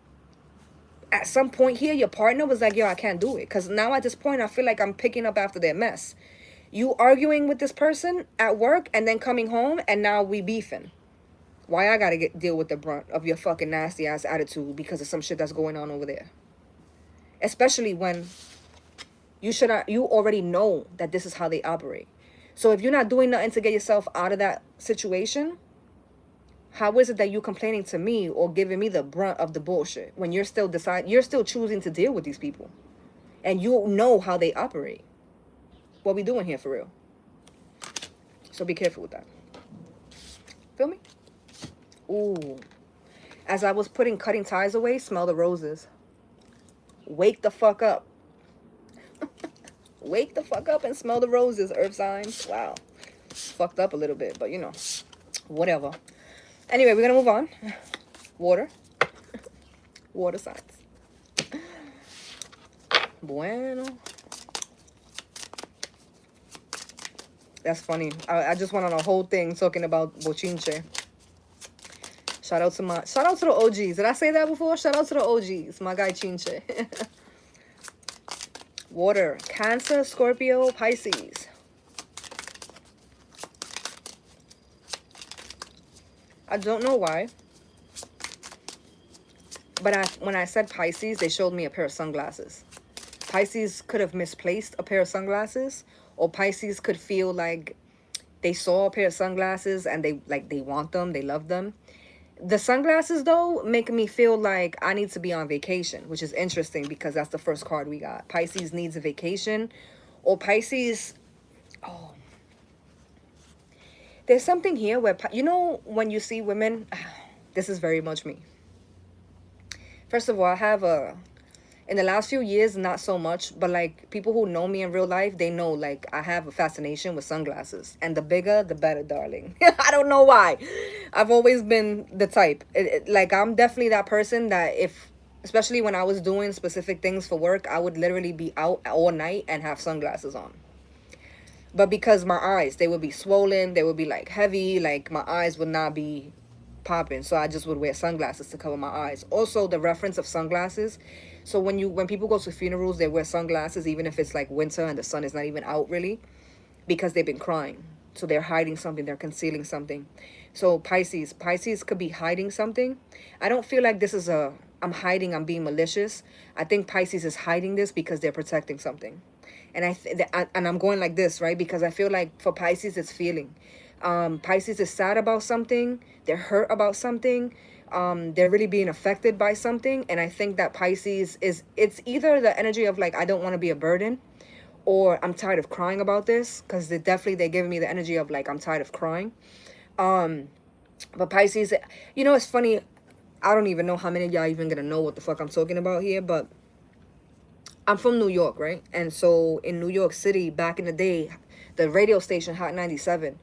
at some point here, your partner was like, yo, I can't do it. Because now at this point, I feel like I'm picking up after their mess. You arguing with this person at work and then coming home, and now we beefing. Why I gotta deal with the brunt of your fucking nasty ass attitude because of some shit that's going on over there? Especially when you already know that this is how they operate. So if you're not doing nothing to get yourself out of that situation, how is it that you complaining to me or giving me the brunt of the bullshit when you're still choosing to deal with these people, and you know how they operate? What we doing here for real? So be careful with that. Feel me? Ooh. As I was putting cutting ties away, smell the roses. Wake the fuck up. Wake the fuck up and smell the roses, earth signs. Wow. Fucked up a little bit, but you know, whatever. Anyway, we're gonna move on. Water. Water signs. Bueno. That's funny. I just went on a whole thing talking about bochinche. Shout out to the OGs. Did I say that before? Shout out to the OGs. My guy Chinche. Water. Cancer, Scorpio, Pisces. I don't know why, but when I said Pisces, they showed me a pair of sunglasses. Pisces could have misplaced a pair of sunglasses, or Pisces could feel like they saw a pair of sunglasses and they want them, they love them. The sunglasses though make me feel like I need to be on vacation, which is interesting because that's the first card we got. Pisces needs a vacation, or Pisces. Oh, there's something here where you know when you see women. This is very much me. First of all, I have a in the last few years, not so much, but like people who know me in real life, they know like I have a fascination with sunglasses, and the bigger the better, darling. I don't know why. I've always been the type, like I'm definitely that person that if, especially when I was doing specific things for work, I would literally be out all night and have sunglasses on. But because my eyes, they would be swollen, they would be like heavy, like my eyes would not be popping, so I just would wear sunglasses to cover my eyes. Also, the reference of sunglasses, so when people go to funerals, they wear sunglasses even if it's like winter and the sun is not even out really, because they've been crying, so they're hiding something, they're concealing something. So Pisces could be hiding something. I don't feel like this is a I'm hiding, I'm being malicious. I think Pisces is hiding this because they're protecting something. And and I'm going like this, right? Because I feel like for Pisces it's feeling. Pisces is sad about something, they're hurt about something, they're really being affected by something. And I think that Pisces is, it's either the energy of like I don't want to be a burden, or I'm tired of crying about this, because they're giving me the energy of like I'm tired of crying. But Pisces, you know, it's funny, I don't even know how many of y'all even gonna know what the fuck I'm talking about here, but I'm from New York, right? And so in New York City back in the day, the radio station Hot 97,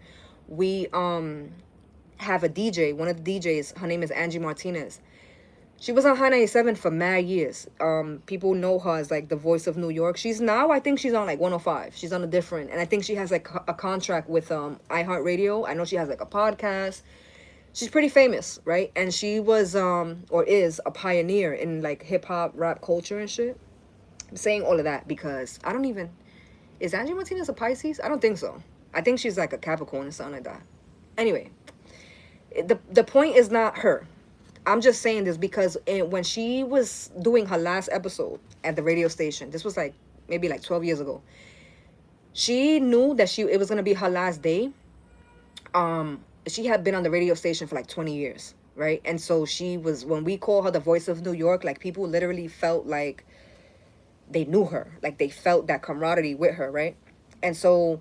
we have a DJ, one of the DJs, her name is Angie Martinez. She was on Hot 97 for mad years. People know her as like the voice of New York. She's now, I think she's on like 105. She's on a different, and I think she has like a contract with iHeartRadio. I know she has like a podcast. She's pretty famous, right? And she was or is a pioneer in like hip hop, rap culture and shit. I'm saying all of that because I don't even, is Angie Martinez a Pisces? I don't think so. I think she's like a Capricorn or something like that. Anyway, the point is not her. I'm just saying this because when she was doing her last episode at the radio station, this was like maybe like 12 years ago, she knew that it was going to be her last day. She had been on the radio station for like 20 years, right? And so she was, when we call her the voice of New York, like people literally felt like they knew her, like they felt that camaraderie with her, right? And so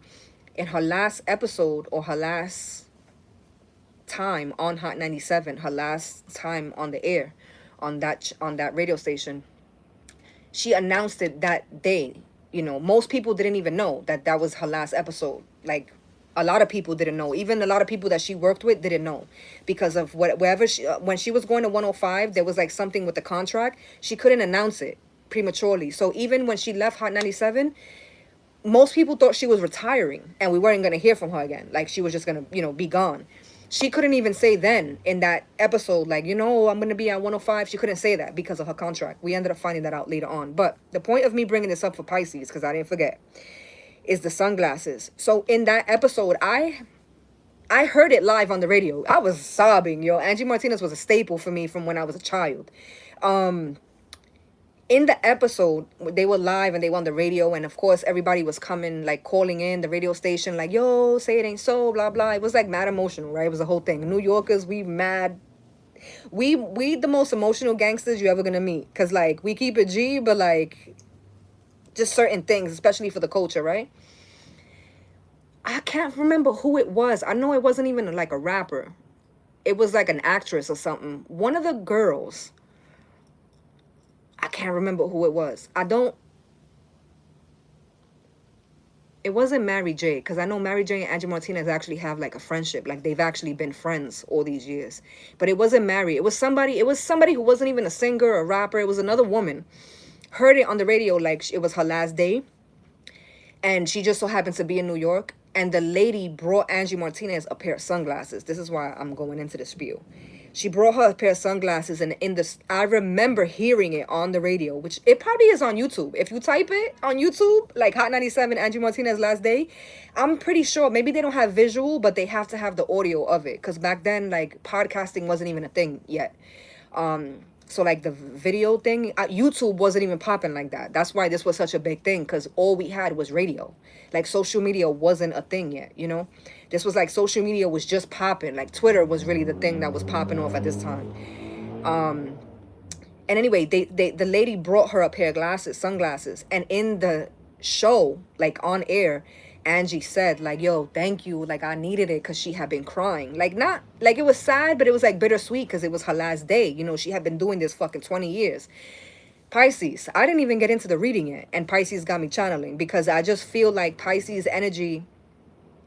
in her last episode, or her last time on Hot 97, her last time on the air on that radio station, she announced it that day. You know, most people didn't even know that that was her last episode. Like a lot of people didn't know. Even a lot of people that she worked with didn't know, because of wherever she when she was going to 105, there was like something with the contract. She couldn't announce it prematurely. So even when she left Hot 97, most people thought she was retiring and we weren't going to hear from her again. Like she was just going to, be gone. She couldn't even say then in that episode, like, I'm going to be at 105. She couldn't say that because of her contract. We ended up finding that out later on. But the point of me bringing this up for Pisces, because I didn't forget, is the sunglasses. So in that episode, I heard it live on the radio. I was sobbing, yo. Angie Martinez was a staple for me from when I was a child. In the episode, they were live and they were on the radio, and of course everybody was coming, like calling in the radio station, like, yo, say it ain't so, blah blah. It was like mad emotional, right? It was a whole thing. New Yorkers, we mad, we the most emotional gangsters you ever gonna meet, because like we keep it G, but like just certain things, especially for the culture, right? I can't remember who it was. I know it wasn't even like a rapper. It was like an actress or something. One of the girls, I can't remember who it was. It wasn't Mary J, because I know Mary J and Angie Martinez actually have like a friendship. Like they've actually been friends all these years. But it wasn't Mary. It was somebody who wasn't even a singer or a rapper. It was another woman. Heard it on the radio like it was her last day. And she just so happens to be in New York. And the lady brought Angie Martinez a pair of sunglasses. This is why I'm going into the spiel. She brought her a pair of sunglasses, and in this, I remember hearing it on the radio, which it probably is on YouTube. If you type it on YouTube, like Hot 97 Angie Martinez last day, I'm pretty sure maybe they don't have visual, but they have to have the audio of it, because back then, like, podcasting wasn't even a thing yet. So like the video thing, YouTube wasn't even popping like that. That's why this was such a big thing, because all we had was radio. Like social media wasn't a thing yet, you know. This was like social media was just popping. Like Twitter was really the thing that was popping off at this time. And anyway, the lady brought her a pair of glasses, sunglasses, and in the show, like on air, Angie said, like, yo, thank you, like I needed it, because she had been crying, like, not like it was sad, but it was like bittersweet, because it was her last day, you know. She had been doing this fucking 20 years. Pisces, I didn't even get into the reading yet, and Pisces got me channeling, because I just feel like Pisces energy,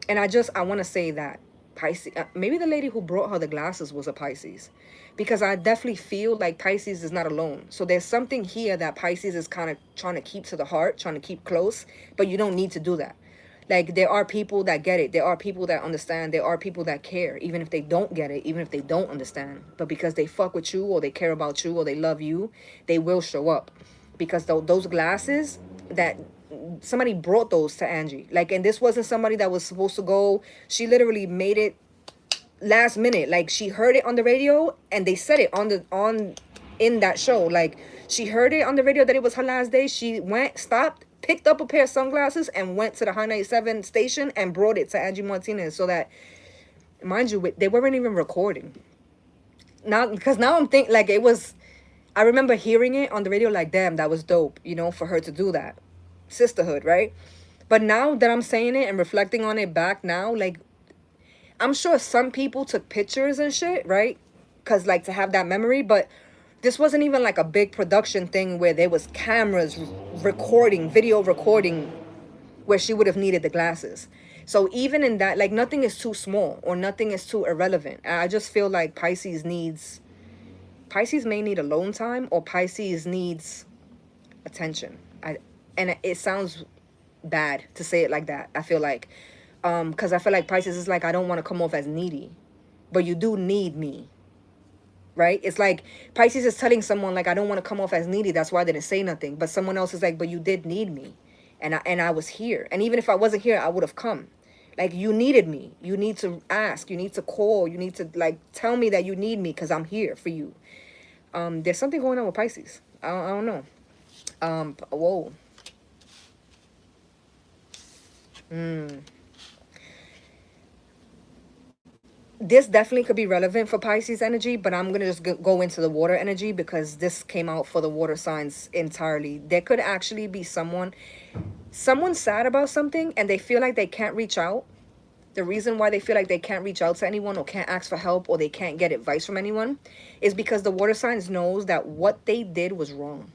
and I want to say that Pisces, maybe the lady who brought her the glasses was a Pisces, because I definitely feel like Pisces is not alone. So there's something here that Pisces is kind of trying to keep to the heart, trying to keep close, but you don't need to do that. Like, there are people that get it. There are people that understand. There are people that care, even if they don't get it, even if they don't understand. But because they fuck with you, or they care about you, or they love you, they will show up. Because those glasses, that somebody brought those to Angie. Like, and this wasn't somebody that was supposed to go. She literally made it last minute. Like, she heard it on the radio, and they said it in that show. Like, she heard it on the radio that it was her last day. She went, stopped, picked up a pair of sunglasses, and went to the High 97 station and brought it to Angie Martinez, so that, mind you, they weren't even recording. Now, because now I'm thinking, like, it was, I remember hearing it on the radio, like, damn, that was dope, you know, for her to do that. Sisterhood, right? But now that I'm saying it and reflecting on it back now, like, I'm sure some people took pictures and shit, right? Because, like, to have that memory, but this wasn't even like a big production thing where there was cameras recording, video recording, where she would have needed the glasses. So even in that, like, nothing is too small or nothing is too irrelevant. I just feel like Pisces may need alone time, or Pisces needs attention. And it sounds bad to say it like that, I feel like. Because I feel like Pisces is like, I don't want to come off as needy, but you do need me. Right? It's like Pisces is telling someone, like, I don't want to come off as needy. That's why I didn't say nothing. But someone else is like, but you did need me. And I was here. And even if I wasn't here, I would have come. Like, you needed me. You need to ask. You need to call. You need to, like, tell me that you need me, because I'm here for you. There's something going on with Pisces. I don't know. Whoa. This definitely could be relevant for Pisces energy, but I'm going to just go into the water energy, because this came out for the water signs entirely. There could actually be someone sad about something, and they feel like they can't reach out. The reason why they feel like they can't reach out to anyone, or can't ask for help, or they can't get advice from anyone, is because the water signs knows that what they did was wrong.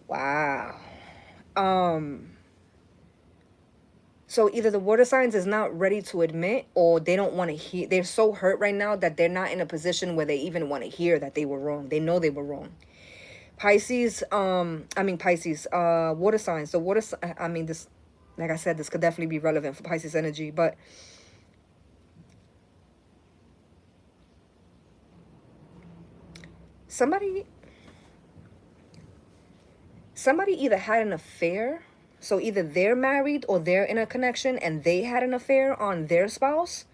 Wow. So either the water signs is not ready to admit, or they don't want to hear. They're so hurt right now that they're not in a position where they even want to hear that they were wrong. They know they were wrong. Pisces, water signs. The water, this, like I said, this could definitely be relevant for Pisces energy, but somebody either had an affair. So either they're married, or they're in a connection and they had an affair on their spouse,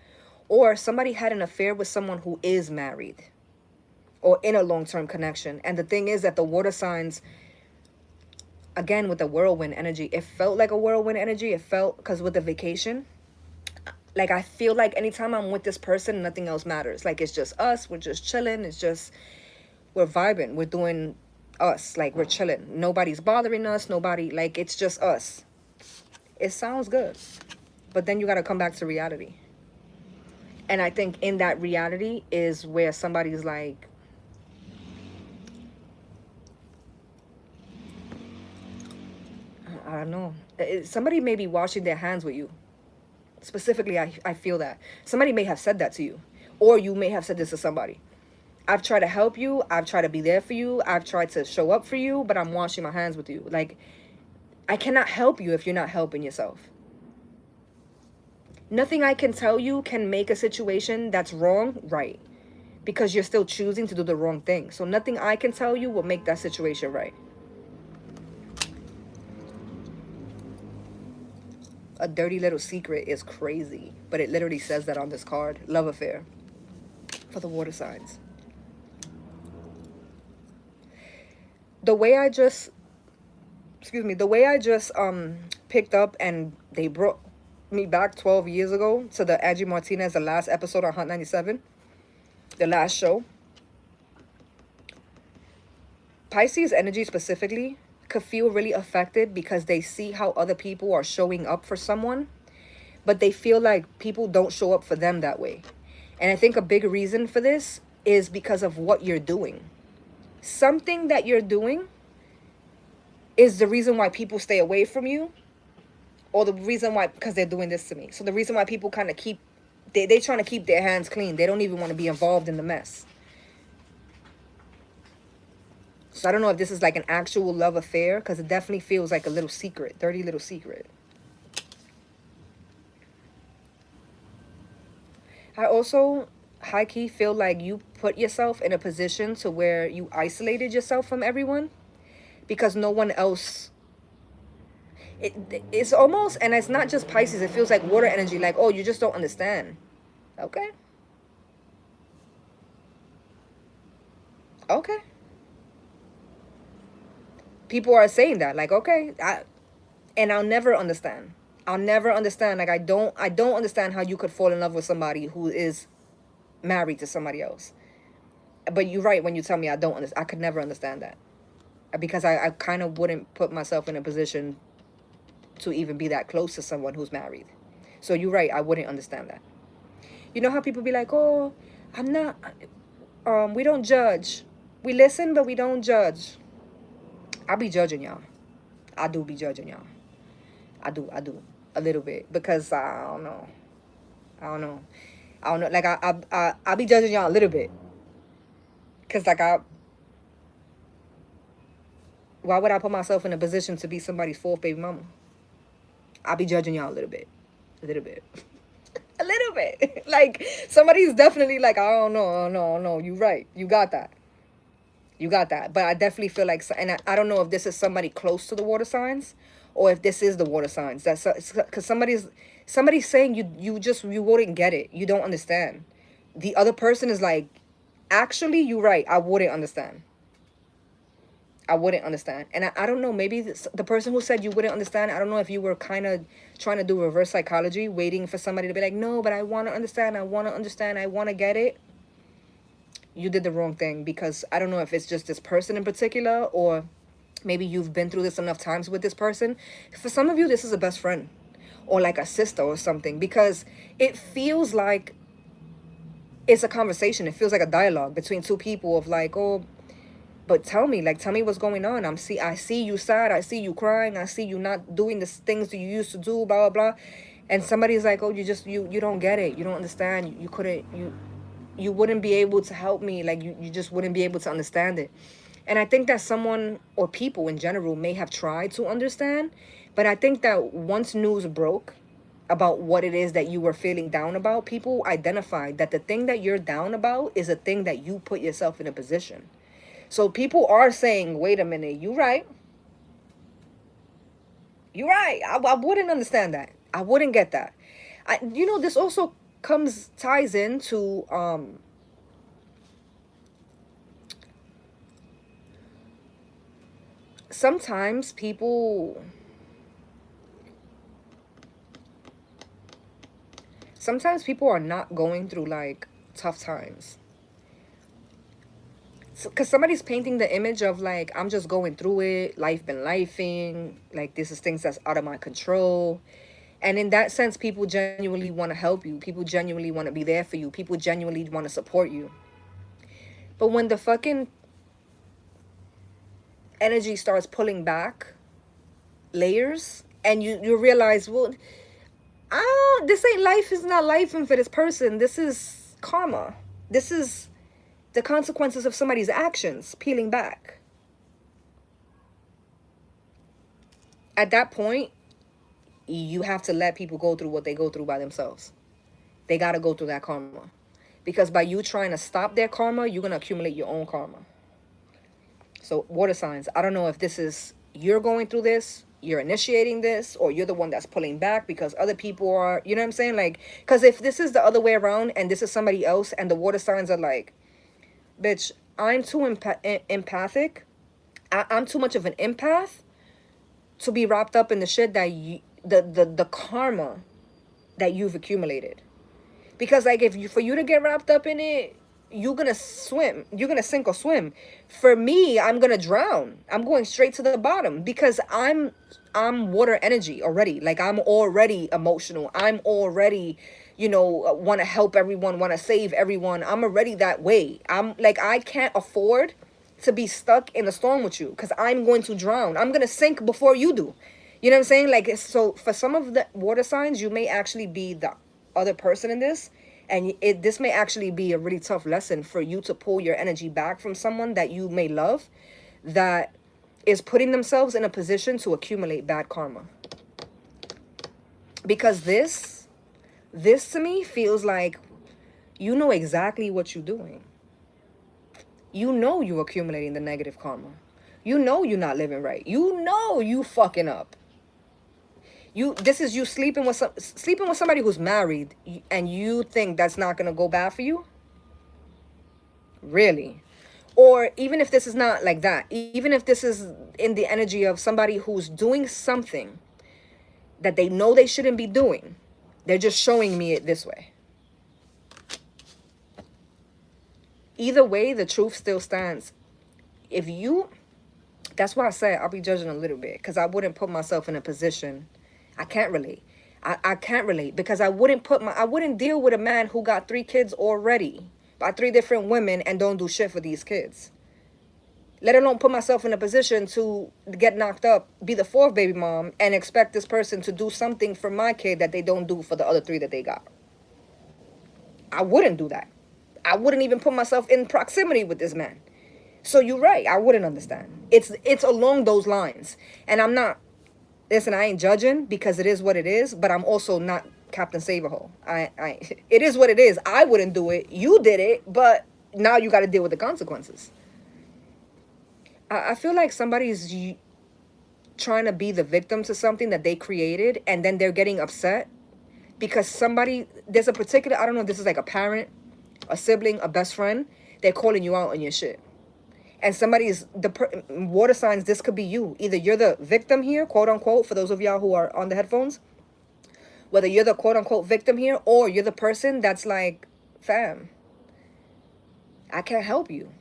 or somebody had an affair with someone who is married or in a long-term connection. And the thing is that the water signs, again, with the whirlwind energy, it felt like a whirlwind energy. It felt, because with the vacation, like, I feel like anytime I'm with this person, nothing else matters. Like, it's just us. We're just chilling. It's just, we're vibing. We're doing us. Like, we're chilling. Nobody's bothering us. Nobody, like, it's just us. It sounds good. But then you got to come back to reality. And I think in that reality is where somebody's like, I don't know. Somebody may be washing their hands with you. Specifically, I feel that. Somebody may have said that to you. Or you may have said this to somebody. I've tried to help you. I've tried to be there for you. I've tried to show up for you, but I'm washing my hands with you. Like, I cannot help you if you're not helping yourself. Nothing I can tell you can make a situation that's wrong right, because you're still choosing to do the wrong thing. So nothing I can tell you will make that situation right. A dirty little secret is crazy, but it literally says that on this card. Love affair for the water signs. The way I just, the way I just picked up and they brought me back 12 years ago to the Angie Martinez, the last episode on Hot 97, the last show. Pisces energy specifically could feel really affected because they see how other people are showing up for someone, but they feel like people don't show up for them that way. And I think a big reason for this is because of what you're doing. Something that you're doing is the reason why people stay away from you, or the reason why, because they're doing this to me. So the reason why people kind of keep, they trying to keep their hands clean. They don't even want to be involved in the mess. So I don't know if this is like an actual love affair, because it definitely feels like a little secret, dirty little secret. I also high-key feel like you put yourself in a position to where you isolated yourself from everyone because no one else. It's almost, and it's not just Pisces, it feels like water energy, like, oh, you just don't understand. Okay. Okay. People are saying that, like, okay, and I'll never understand. I'll never understand. Like, I don't understand how you could fall in love with somebody who is married to somebody else. But you're right when you tell me I don't understand. I could never understand that, because I kind of wouldn't put myself in a position to even be that close to someone who's married. So you're right, I wouldn't understand that. You know how people be like, oh, I'm not, we don't judge. We listen, but we don't judge. I be judging y'all. I do be judging y'all. I do. A little bit. Because I don't know. Like, I be judging y'all a little bit. Because, like, why would I put myself in a position to be somebody's fourth baby mama? I be judging y'all a little bit. A little bit. A little bit. Like, somebody's definitely like, I don't know. You right. You got that. But I definitely feel like, and I don't know if this is somebody close to the water signs, or if this is the water signs. That's because somebody's saying you wouldn't get it. You don't understand. The other person is like, actually, you're right. I wouldn't understand. And I don't know, maybe the person who said you wouldn't understand, I don't know if you were kind of trying to do reverse psychology, waiting for somebody to be like, no, but I want to understand. I want to get it. You did the wrong thing, because I don't know if it's just this person in particular, or maybe you've been through this enough times with this person. For some of you, this is a best friend or like a sister or something, because it feels like it's a conversation. It feels like a dialogue between two people of like, oh, but tell me what's going on. I see you sad. I see you crying. I see you not doing the things that you used to do, blah, blah, blah. And somebody's like, oh, you don't get it. You don't understand. You wouldn't be able to help me. Like, you just wouldn't be able to understand it. And I think that someone, or people in general, may have tried to understand. But I think that once news broke about what it is that you were feeling down about, people identified that the thing that you're down about is a thing that you put yourself in a position. So people are saying, wait a minute, you right. You're right. I wouldn't understand that. I wouldn't get that. This also ties into sometimes people are not going through like tough times. Because somebody's painting the image of like, I'm just going through it, life been lifing, like this is things that's out of my control. And in that sense, people genuinely want to help you. People genuinely want to be there for you. People genuinely want to support you. But when the fucking energy starts pulling back layers, and you realize, well, this ain't life, is not life for this person. This is karma. This is the consequences of somebody's actions peeling back. At that point, you have to let people go through what they go through by themselves. They got to go through that karma. Because by you trying to stop their karma, you're going to accumulate your own karma. So water signs, I don't know if this is you're going through this, you're initiating this, or you're the one that's pulling back because other people are, you know what I'm saying? Like, because if this is the other way around and this is somebody else and the water signs are like, bitch, I'm too empathic. I'm too much of an empath to be wrapped up in the shit that you, the karma that you've accumulated. Because like if you, for you to get wrapped up in it, you're gonna swim, you're gonna sink or swim. For me, I'm gonna drown. I'm going straight to the bottom because I'm water energy already. Like I'm already emotional. I'm already, you know, want to help everyone, want to save everyone. I'm already that way. I'm like, I can't afford to be stuck in the storm with you because I'm going to drown. I'm gonna sink before you do. You know what I'm saying? Like, so for some of the water signs, you may actually be the other person in this, and this may actually be a really tough lesson for you to pull your energy back from someone that you may love that is putting themselves in a position to accumulate bad karma. Because this to me feels like you know exactly what you're doing. You know you're accumulating the negative karma. You know you're not living right. You know you fucking up. This is you sleeping with somebody who's married, and you think that's not gonna go bad for you? Really? Or even if this is not like that, even if this is in the energy of somebody who's doing something that they know they shouldn't be doing, they're just showing me it this way. Either way, the truth still stands. If you, that's why I say I'll be judging a little bit, because I wouldn't put myself in a position. I can't relate. I can't relate because I wouldn't deal with a man who got 3 kids already by 3 different women and don't do shit for these kids. Let alone put myself in a position to get knocked up, be the 4th baby mom, and expect this person to do something for my kid that they don't do for the other 3 that they got. I wouldn't do that. I wouldn't even put myself in proximity with this man. So you're right. I wouldn't understand. It's along those lines. And I'm not, listen, I ain't judging because it is what it is, but I'm also not Captain Save-A-Hole. It is what it is. I wouldn't do it. You did it, but now you got to deal with the consequences. I feel like somebody's trying to be the victim to something that they created, and then they're getting upset because there's a particular, I don't know if this is like a parent, a sibling, a best friend, they're calling you out on your shit. And somebody's, water signs, this could be you. Either you're the victim here, quote unquote, for those of y'all who are on the headphones, whether you're the quote unquote victim here, or you're the person that's like, fam, I can't help you.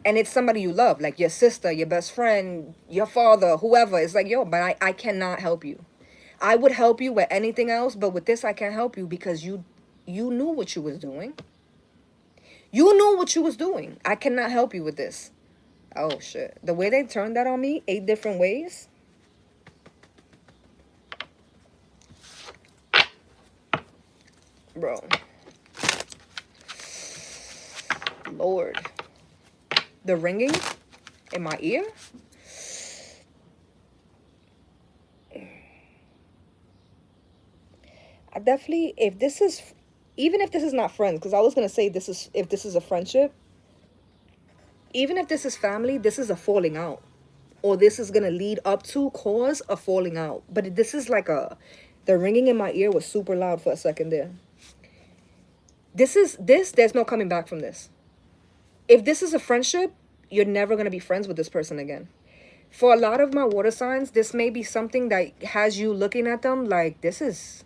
And it's somebody you love, like your sister, your best friend, your father, whoever. It's like, yo, but I cannot help you. I would help you with anything else, but with this, I can't help you because you knew what you was doing. You knew what you was doing. I cannot help you with this. Oh, shit. The way they turned that on me, 8 different ways. Bro. Lord. The ringing in my ear. I definitely, even if this is not friends, because I was going to say if this is a friendship, even if this is family, this is a falling out. Or this is going to lead up to cause a falling out. But this is like the ringing in my ear was super loud for a second there. There's no coming back from this. If this is a friendship, you're never going to be friends with this person again. For a lot of my water signs, this may be something that has you looking at them like, this is...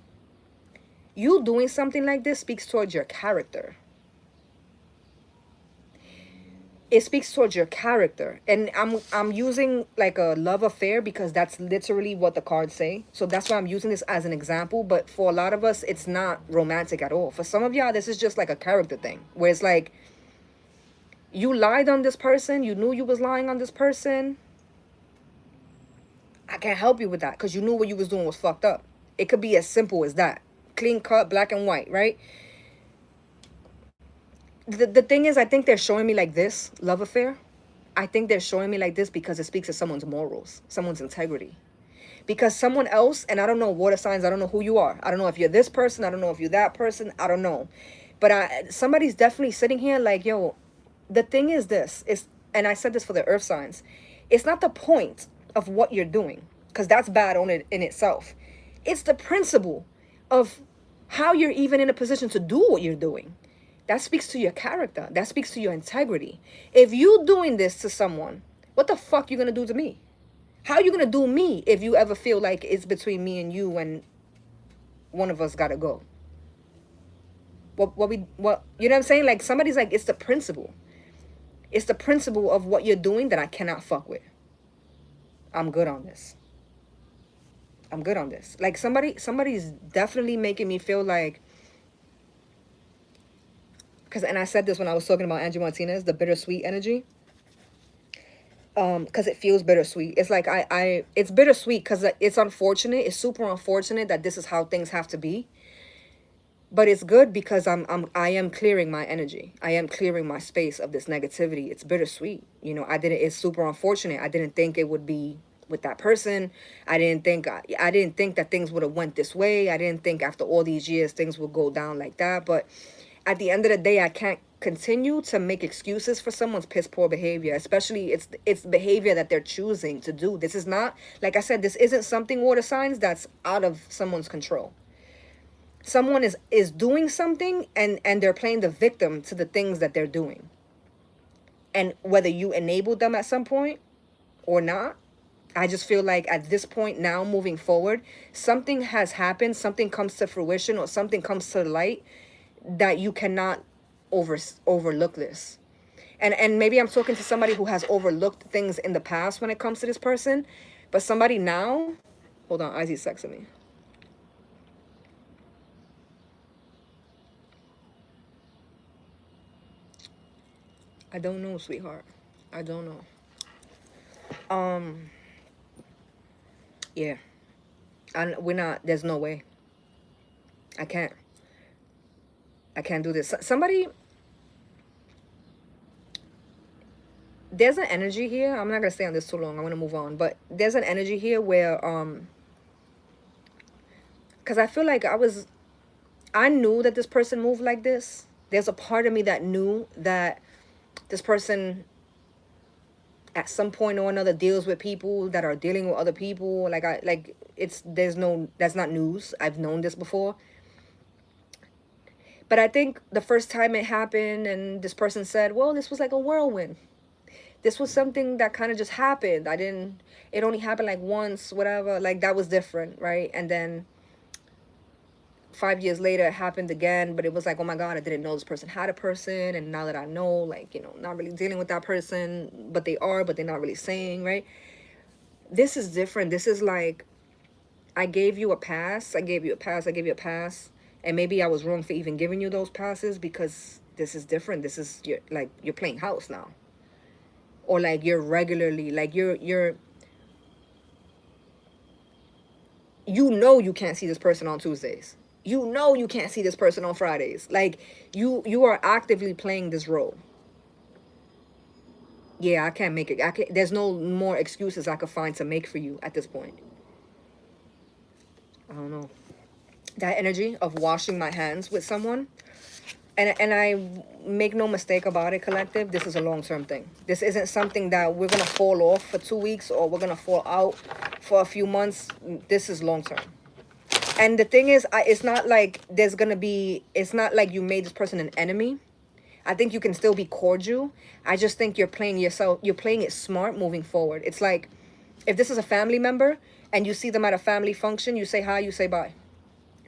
You doing something like this speaks towards your character. It speaks towards your character. And I'm using like a love affair because that's literally what the cards say. So that's why I'm using this as an example. But for a lot of us, it's not romantic at all. For some of y'all, this is just like a character thing. Where it's like, you lied on this person. You knew you was lying on this person. I can't help you with that because you knew what you was doing was fucked up. It could be as simple as that. Clean cut, black and white, right? the thing is, I think they're showing me like this love affair. I think they're showing me like this because it speaks to someone's morals, someone's integrity. Because someone else, and I don't know water signs, I don't know who you are. I don't know if you're this person, I don't know if you're that person, I don't know. But somebody's definitely sitting here like, yo, the thing is this, is, and I said this for the earth signs, it's not the point of what you're doing, because that's bad on it in itself. It's the principle of how you're even in a position to do what you're doing. That speaks to your character. That speaks to your integrity. If you doing this to someone, what the fuck you gonna do to me? How you gonna do me if you ever feel like it's between me and you and one of us gotta go? What you know what I'm saying? Like somebody's like, it's the principle. It's the principle of what you're doing that I cannot fuck with. I'm good on this. I'm good on this. Like somebody's definitely making me feel like, because, and I said this when I was talking about Angie Martinez, the bittersweet energy. Because it feels bittersweet. It's like it's bittersweet because it's unfortunate. It's super unfortunate that this is how things have to be. But it's good because I am clearing my energy. I am clearing my space of this negativity. It's bittersweet. You know, it's super unfortunate. I didn't think it would be with that person. I didn't think that things would have went this way. I didn't think after all these years things would go down like that. But at the end of the day, I can't continue to make excuses for someone's piss poor behavior, especially it's behavior that they're choosing to do. This is not, like I said, this isn't something, water signs, that's out of someone's control. Someone is doing something and they're playing the victim to the things that they're doing. And whether you enabled them at some point or not, I just feel like at this point now, moving forward, something has happened, something comes to fruition or something comes to light that you cannot overlook this. And maybe I'm talking to somebody who has overlooked things in the past when it comes to this person, but somebody now, hold on, Izzy's texting me. I don't know, sweetheart. I don't know. Yeah. We're not, there's no way. I can't do this. Somebody, there's an energy here. I'm not gonna stay on this too long. I'm gonna move on. But there's an energy here where because I feel like I knew that this person moved like this. There's a part of me that knew that this person at some point or another deals with people that are dealing with other people. That's not news. I've known this before. But I think the first time it happened and this person said, well, this was like a whirlwind. This was something that kind of just happened. It only happened like once, whatever. Like that was different, right? And then 5 years later, it happened again. But it was like, oh my God, I didn't know this person had a person. And now that I know, like, you know, not really dealing with that person, but they're not really saying, right? This is different. This is like, I gave you a pass. I gave you a pass. I gave you a pass. And maybe I was wrong for even giving you those passes because this is different. This is you're playing house now. Or like you're regularly, like you know you can't see this person on Tuesdays. You know you can't see this person on Fridays. Like you are actively playing this role. Yeah, I can't make it. There's no more excuses I could find to make for you at this point. I don't know. That energy of washing my hands with someone. And I make no mistake about it, collective, this is a long-term thing. This isn't something that we're going to fall off for 2 weeks or we're going to fall out for a few months. This is long-term. And the thing is, it's not like it's not like you made this person an enemy. I think you can still be cordial. I just think you're playing it smart moving forward. It's like, if this is a family member and you see them at a family function, you say hi, you say bye.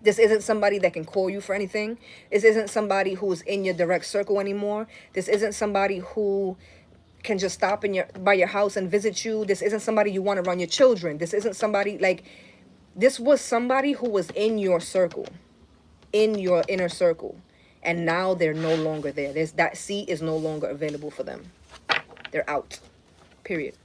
This isn't somebody that can call you for anything. This isn't somebody who's in your direct circle anymore. This isn't somebody who can just stop by your house and visit you. This isn't somebody you want around your children. This isn't somebody this was somebody who was in your circle, in your inner circle. And now they're no longer there. That seat is no longer available for them. They're out. Period.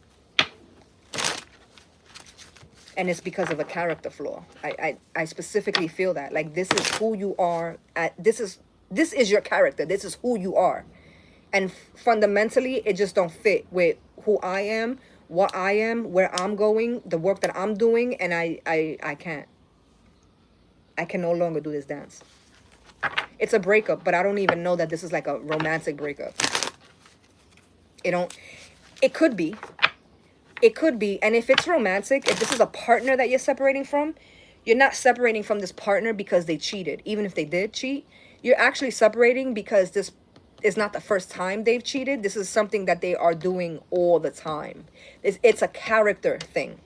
And it's because of a character flaw. I specifically feel that. Like, this is who you are. This is This is your character. This is who you are. And fundamentally, it just don't fit with who I am, what I am, where I'm going, the work that I'm doing, and I can't. I can no longer do this dance. It's a breakup, but I don't even know that this is like a romantic breakup. It don't, it could be. It could be. And if it's romantic, if this is a partner that you're separating from, you're not separating from this partner because they cheated. Even if they did cheat, you're actually separating because this is not the first time they've cheated. This is something that they are doing all the time. It's a character thing.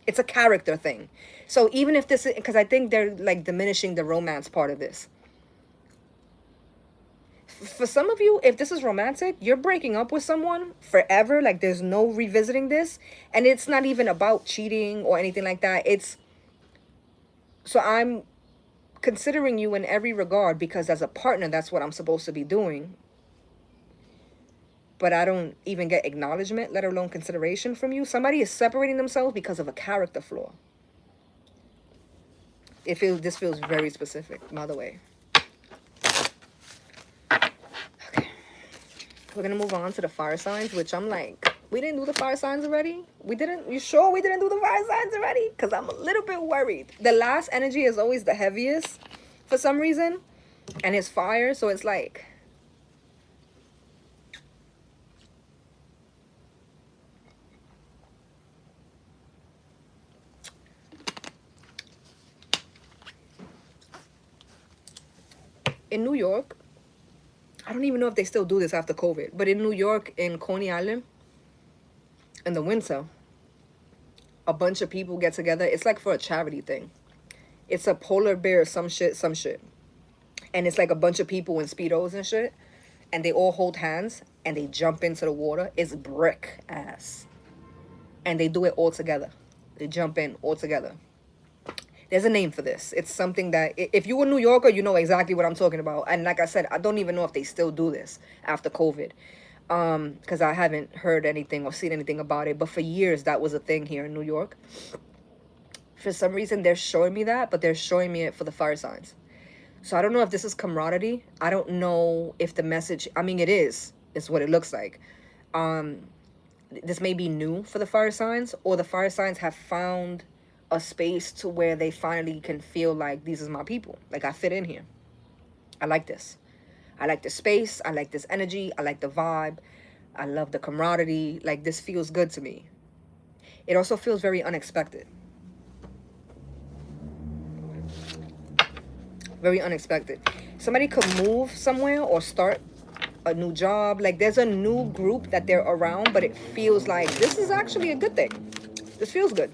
It's a character thing. So even if this is, because I think they're like diminishing the romance part of this. For some of you, if this is romantic, you're breaking up with someone forever. Like there's no revisiting this. And it's not even about cheating or anything like that. It's, so I'm considering you in every regard because as a partner, that's what I'm supposed to be doing. But I don't even get acknowledgement, let alone consideration from you. Somebody is separating themselves because of a character flaw. This feels very specific, by the way. Okay. We're going to move on to the fire signs, which I'm like, we didn't do the fire signs already? We didn't? You sure we didn't do the fire signs already? Because I'm a little bit worried. The last energy is always the heaviest for some reason. And it's fire, so it's like... In New York, I don't even know if they still do this after COVID, but in New York, in Coney Island, in the winter, a bunch of people get together. It's like for a charity thing. It's a polar bear, some shit. And it's like a bunch of people in Speedos and shit. And they all hold hands and they jump into the water. It's brick ass. And they do it all together. They jump in all together. There's a name for this. It's something that, if you're a New Yorker, you know exactly what I'm talking about. And like I said, I don't even know if they still do this after COVID. Because I haven't heard anything or seen anything about it. But for years, that was a thing here in New York. For some reason, they're showing me that, but they're showing me it for the fire signs. So I don't know if this is camaraderie. I don't know if the message, I mean, it is. It's what it looks like. This may be new for the fire signs, or the fire signs have found a space to where they finally can feel like these is my people. Like I fit in here. I like this. I like the space. I like this energy. I like the vibe. I love the camaraderie. Like this feels good to me. It also feels very unexpected. Very unexpected. Somebody could move somewhere or start a new job. Like there's a new group that they're around, but it feels like this is actually a good thing. This feels good.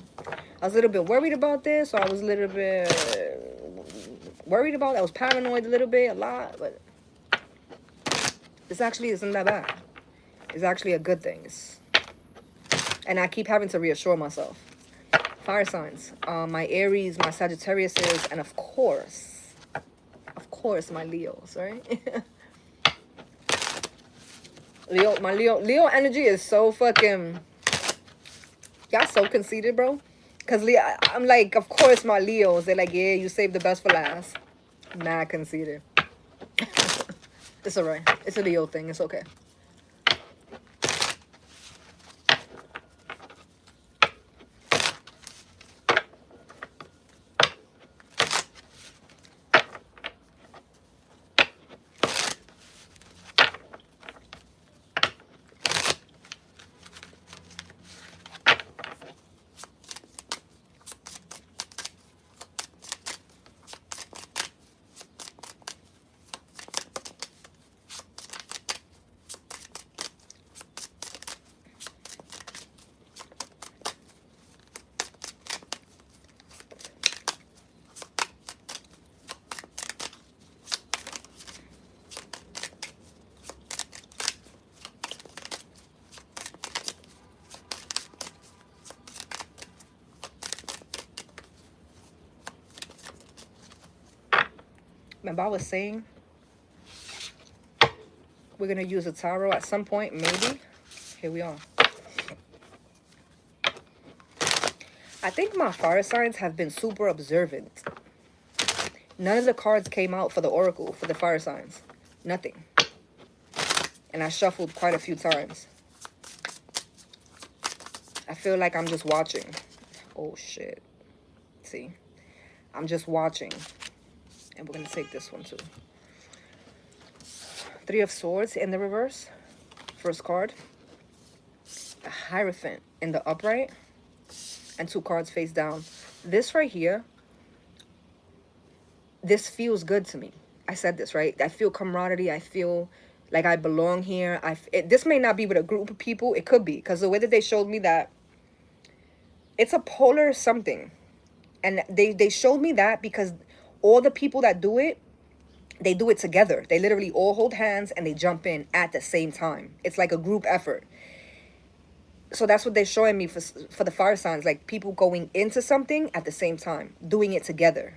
I was a little bit worried about this. So I was a little bit worried about it. I was paranoid a little bit, a lot. But this actually isn't that bad. It's actually a good thing. And I keep having to reassure myself. Fire signs. My Aries, my Sagittariuses, and of course, my Leos, right? Leo energy is so fucking... Y'all so conceited, bro. Because I'm like, of course my Leos. They're like, yeah, you saved the best for last. Mad conceited. It's alright. It's a Leo thing. It's okay. Remember I was saying we're going to use a tarot at some point, maybe. Here we are. I think my fire signs have been super observant. None of the cards came out for the oracle, for the fire signs. Nothing. And I shuffled quite a few times. I feel like I'm just watching. Oh, shit. See? I'm just watching. And we're going to take this one, too. Three of Swords in the reverse. First card. A Hierophant in the upright. And 2 cards face down. This right here, this feels good to me. I said this, right? I feel camaraderie. I feel like I belong here. This may not be with a group of people. It could be. Because the way that they showed me that, it's a polar something. And they showed me that because all the people that do it, they do it together. They literally all hold hands and they jump in at the same time. It's like a group effort. So that's what they're showing me for the fire signs. Like people going into something at the same time. Doing it together.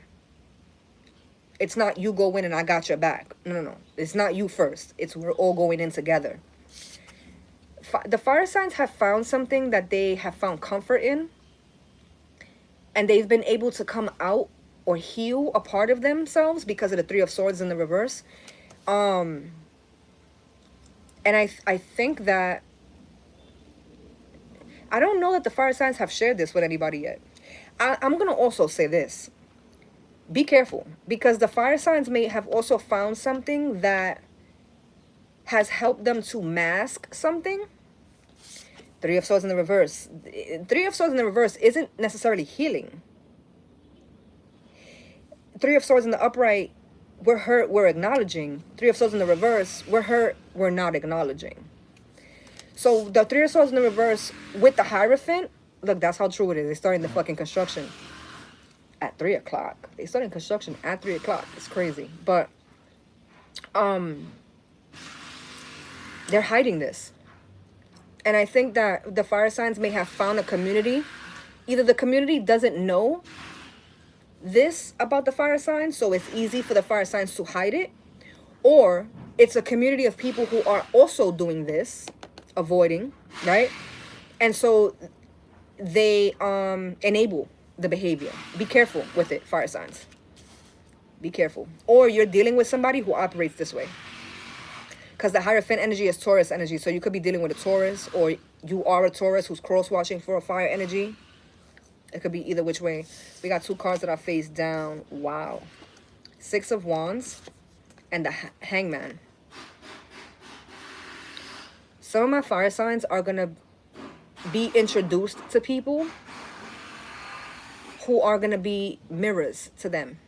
It's not you go in and I got your back. No. It's not you first. It's we're all going in together. The fire signs have found something that they have found comfort in. And they've been able to come out or heal a part of themselves because of the Three of Swords in the reverse. And I think that... I don't know that the fire signs have shared this with anybody yet. I'm going to also say this. Be careful. Because the fire signs may have also found something that has helped them to mask something. Three of Swords in the reverse. Three of Swords in the reverse isn't necessarily healing. Three of Swords in the upright, we're hurt, we're acknowledging. Three of Swords in the reverse, we're hurt, we're not acknowledging. So the Three of Swords in the reverse with the Hierophant, look, that's how true it is. They're starting the fucking construction at 3 o'clock. They started construction at 3 o'clock. It's crazy. But they're hiding this. And I think that the fire signs may have found a community. Either the community doesn't know this about the fire signs, so it's easy for the fire signs to hide it. Or it's a community of people who are also doing this, avoiding, right? And so they enable the behavior. Be careful with it, fire signs. Be careful. Or you're dealing with somebody who operates this way. Because the Hierophant energy is Taurus energy. So you could be dealing with a Taurus, or you are a Taurus who's cross-watching for a fire energy. It could be either which way. We got 2 cards that are face down. Wow. 6 of Wands and the Hangman. Some of my fire signs are going to be introduced to people who are going to be mirrors to them.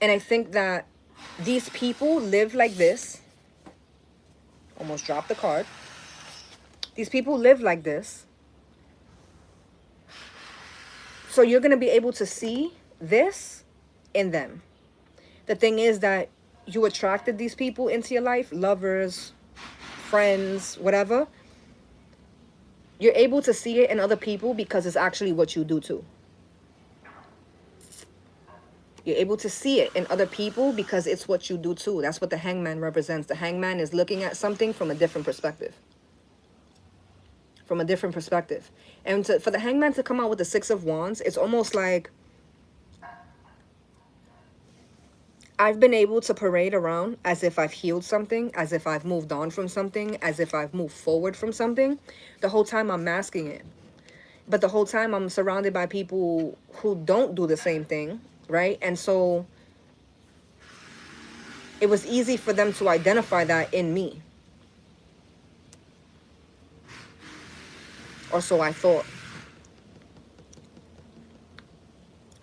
And I think that these people live like this. Almost dropped the card. These people live like this. So you're going to be able to see this in them. The thing is that you attracted these people into your life, lovers, friends, whatever. You're able to see it in other people because it's actually what you do too. You're able to see it in other people because it's what you do too. That's what the Hangman represents. The Hangman is looking at something from a different perspective. From a different perspective. And for the Hangman to come out with the 6 of Wands, it's almost like I've been able to parade around as if I've healed something, as if I've moved on from something, as if I've moved forward from something. The whole time I'm masking it. But the whole time I'm surrounded by people who don't do the same thing. Right? And so it was easy for them to identify that in me. Or so I thought.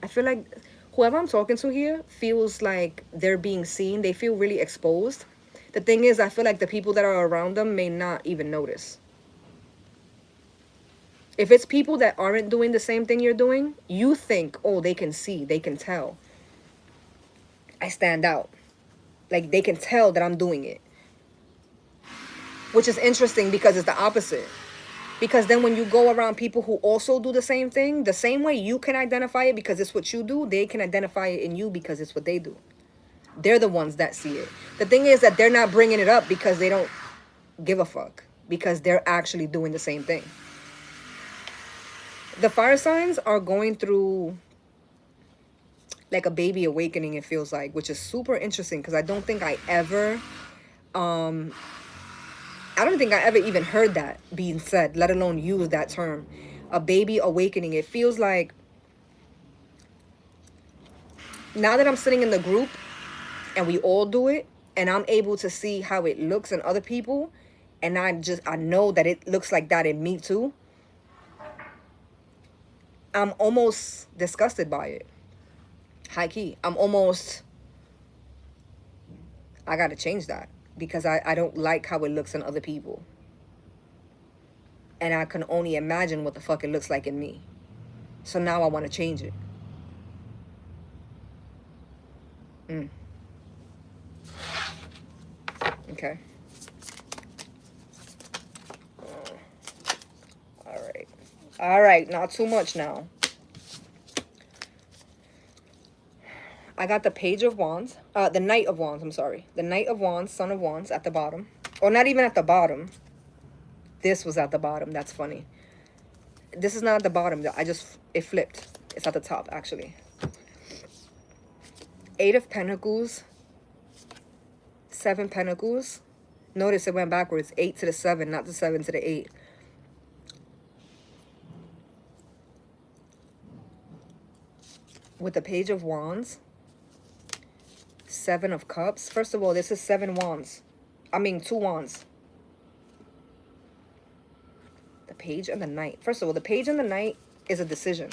I feel like whoever I'm talking to here feels like they're being seen. They feel really exposed. The thing is, I feel like the people that are around them may not even notice. If it's people that aren't doing the same thing you're doing, you think, oh, they can see, they can tell. I stand out. Like, they can tell that I'm doing it. Which is interesting because it's the opposite. Because then when you go around people who also do the same thing, the same way you can identify it because it's what you do, they can identify it in you because it's what they do. They're the ones that see it. The thing is that they're not bringing it up because they don't give a fuck. Because they're actually doing the same thing. The fire signs are going through like a baby awakening, it feels like, which is super interesting because I don't think I ever even heard that being said, let alone use that term. A baby awakening. It feels like now that I'm sitting in the group and we all do it and I'm able to see how it looks in other people, and I know that it looks like that in me too, I'm almost disgusted by it. High key. I gotta change that because I don't like how it looks in other people. And I can only imagine what the fuck it looks like in me. So now I want to change it. Okay. All right. All right. Not too much now. I got the Page of Wands. The Knight of Wands, I'm sorry. The Knight of Wands, Son of Wands at the bottom. Or not even at the bottom. This was at the bottom. That's funny. This is not at the bottom. It flipped. It's at the top, actually. Eight of Pentacles. 7 Pentacles. Notice it went backwards. 8 to the 7, not the 7 to the 8. With the Page of Wands. 7 of Cups. First of all, this is 7 wands. I mean, 2 wands. The Page and the Knight. First of all, the Page and the Knight is a decision.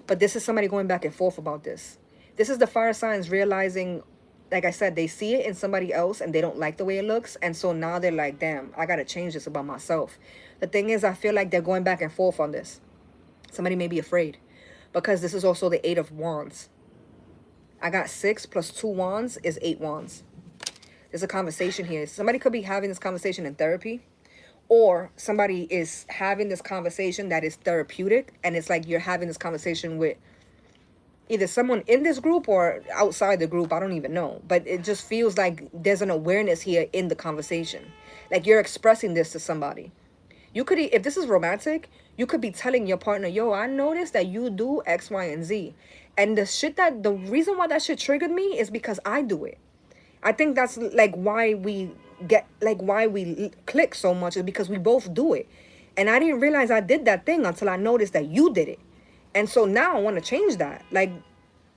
But this is somebody going back and forth about this. This is the fire signs realizing, like I said, they see it in somebody else and they don't like the way it looks. And so now they're like, damn, I got to change this about myself. The thing is, I feel like they're going back and forth on this. Somebody may be afraid because this is also the 8 of Wands. I got 6 plus 2 wands is 8 wands. There's a conversation here. Somebody could be having this conversation in therapy, or somebody is having this conversation that is therapeutic, and it's like you're having this conversation with either someone in this group or outside the group. I don't even know, but it just feels like there's an awareness here in the conversation. Like you're expressing this to somebody. You could, if this is romantic, you could be telling your partner, yo, I noticed that you do X, Y, and Z. And the reason why that shit triggered me is because I do it. I think that's like why we click so much, is because we both do it. And I didn't realize I did that thing until I noticed that you did it. And so now I want to change that. Like,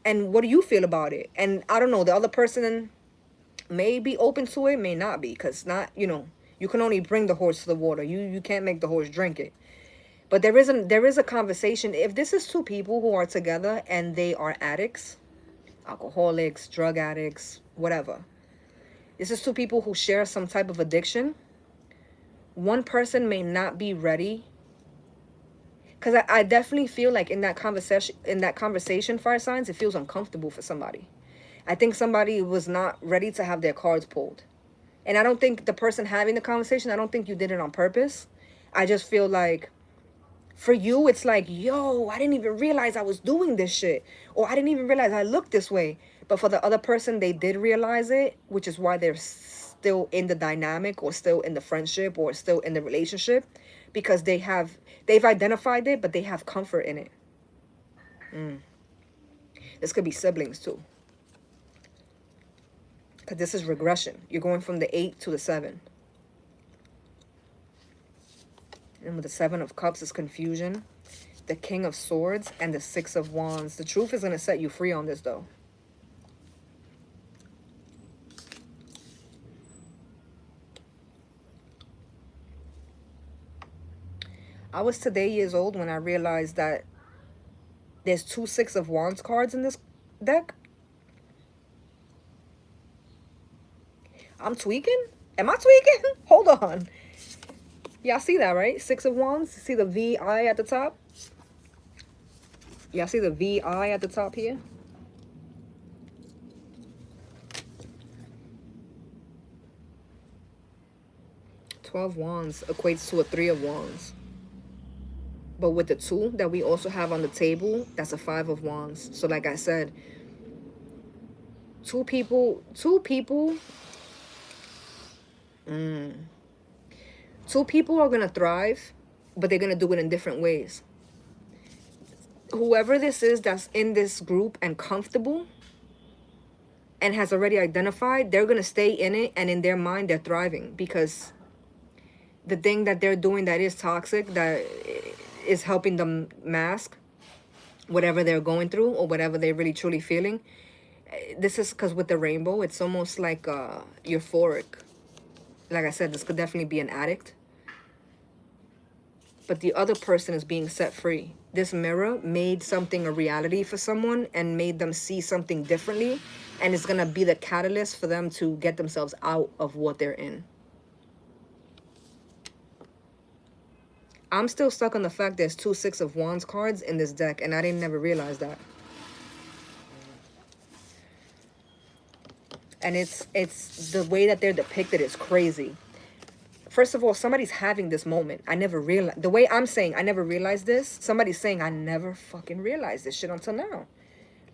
and what do you feel about it? And I don't know, the other person may be open to it, may not be, because you can only bring the horse to the water. You can't make the horse drink it. But there is a conversation. If this is 2 people who are together and they are addicts, alcoholics, drug addicts, whatever. This is 2 people who share some type of addiction. One person may not be ready. Because I definitely feel like in that conversation, fire signs, it feels uncomfortable for somebody. I think somebody was not ready to have their cards pulled. And I don't think the person having the conversation, I don't think you did it on purpose. I just feel like for you, it's like, yo, I didn't even realize I was doing this shit. Or I didn't even realize I looked this way. But for the other person, they did realize it, which is why they're still in the dynamic or still in the friendship or still in the relationship, because they've identified it, but they have comfort in it. This could be siblings too. Because this is regression. You're going from the 8 to the 7. And with the 7 of Cups is confusion. The King of Swords and the 6 of Wands. The truth is going to set you free on this, though. I was today years old when I realized that there's 2 6 of Wands cards in this deck. I'm tweaking? Am I tweaking? Hold on. Y'all see that, right? 6 of Wands. See the VI at the top? Y'all see the VI at the top here? $12 Wands equates to a 3 of Wands. But with the 2 that we also have on the table, that's a 5 of Wands. So like I said, two people are going to thrive, but they're going to do it in different ways. whoever this is that's in this group and comfortable and has already identified, they're going to stay in it, and in their mind they're thriving, because the thing that they're doing that is toxic, that is helping them mask whatever they're going through or whatever they're really truly feeling. This is because with the rainbow, it's almost like euphoric. Like I said, this could definitely be an addict, but the other person is being set free. This mirror made something a reality for someone and made them see something differently, and it's gonna be the catalyst for them to get themselves out of what they're in. I'm still stuck on the fact there's 2 Six of Wands cards in this deck, and I didn't never realize that. And it's the way that they're depicted is crazy. First of all, somebody's having this moment. I never realized, the way I'm saying I never realized this, somebody's saying I never fucking realized this shit until now.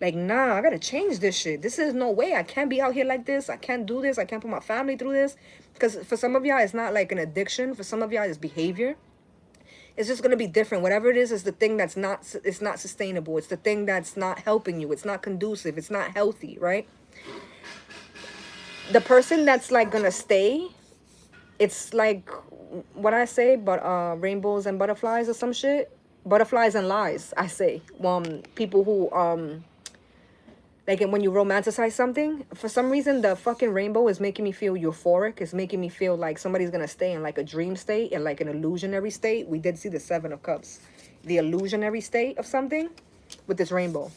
Like, nah, I gotta change this shit. This is no way. I can't be out here like this. I can't do this. I can't put my family through this. Because for some of y'all, it's not like an addiction. For some of y'all, it's behavior. It's just gonna be different. Whatever it is the thing that's not, it's not sustainable. It's the thing that's not helping you. It's not conducive. It's not healthy, right? The person that's like gonna stay, it's like what I say, but rainbows and butterflies or some shit. Butterflies and lies, I say. People who like when you romanticize something, for some reason the fucking rainbow is making me feel euphoric. It's making me feel like somebody's gonna stay in like a dream state, in like an illusionary state. We did see the 7 of Cups, the illusionary state of something with this rainbow.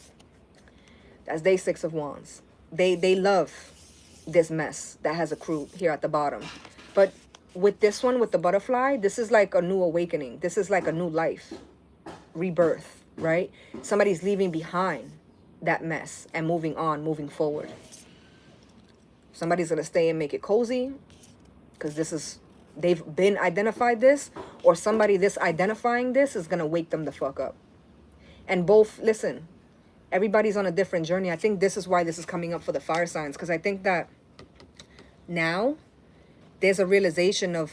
That's day 6 of Wands. They love this mess that has accrued here at the bottom. But with this one, with the butterfly, this is like a new awakening. This is like a new life, rebirth, right? Somebody's leaving behind that mess and moving on, moving forward. Somebody's gonna stay and make it cozy because this is, they've been identified this, or somebody this identifying this is gonna wake them the fuck up. And both, listen, everybody's on a different journey. I think this is why this is coming up for the fire signs, because I think that now there's a realization of,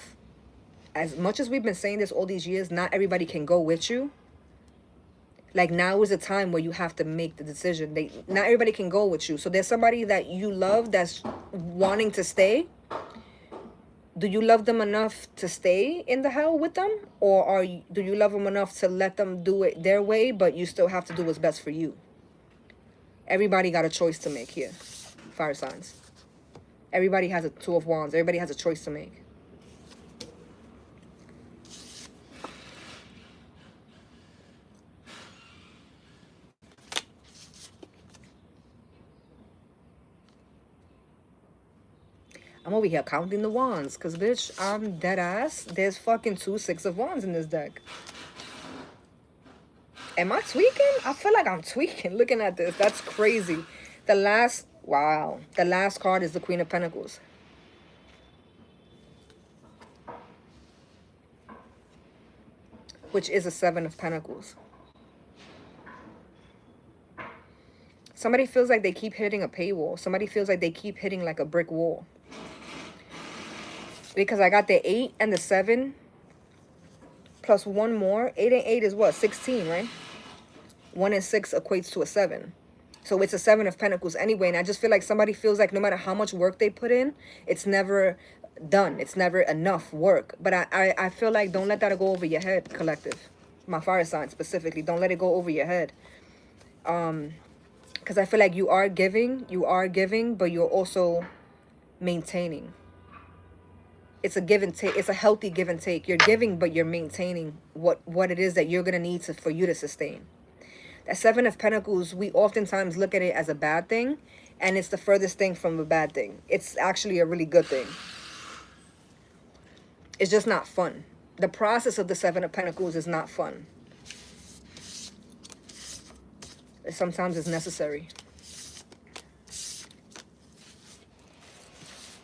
as much as we've been saying this all these years, not everybody can go with you. Like, now is a time where you have to make the decision. Not everybody can go with you. So there's somebody that you love that's wanting to stay. Do you love them enough to stay in the hell with them? Or do you love them enough to let them do it their way, but you still have to do what's best for you? Everybody got a choice to make here. Fire signs. Everybody has a 2 of Wands. Everybody has a choice to make. I'm over here counting the wands because, bitch, I'm dead ass. There's fucking 2 Six of Wands in this deck. Am I tweaking? I feel like I'm tweaking looking at this. That's crazy. The last, wow. The last card is the Queen of Pentacles. Which is a 7 of Pentacles. Somebody feels like they keep hitting a paywall. Somebody feels like they keep hitting like a brick wall. Because I got the 8 and the 7 plus one more. 8 and 8 is what? 16, right? 1 and 6 equates to a 7. So it's a 7 of Pentacles anyway. And I just feel like somebody feels like no matter how much work they put in, it's never done. It's never enough work. But I feel like don't let that go over your head, collective. My fire sign specifically. Don't let it go over your head. Because I feel like you are giving, but you're also maintaining. It's a give and take. It's a healthy give and take. You're giving, but you're maintaining what it is that you're going to need for you to sustain. That 7 of Pentacles, we oftentimes look at it as a bad thing, and it's the furthest thing from a bad thing. It's actually a really good thing. It's just not fun. The process of the 7 of Pentacles is not fun. Sometimes it's necessary.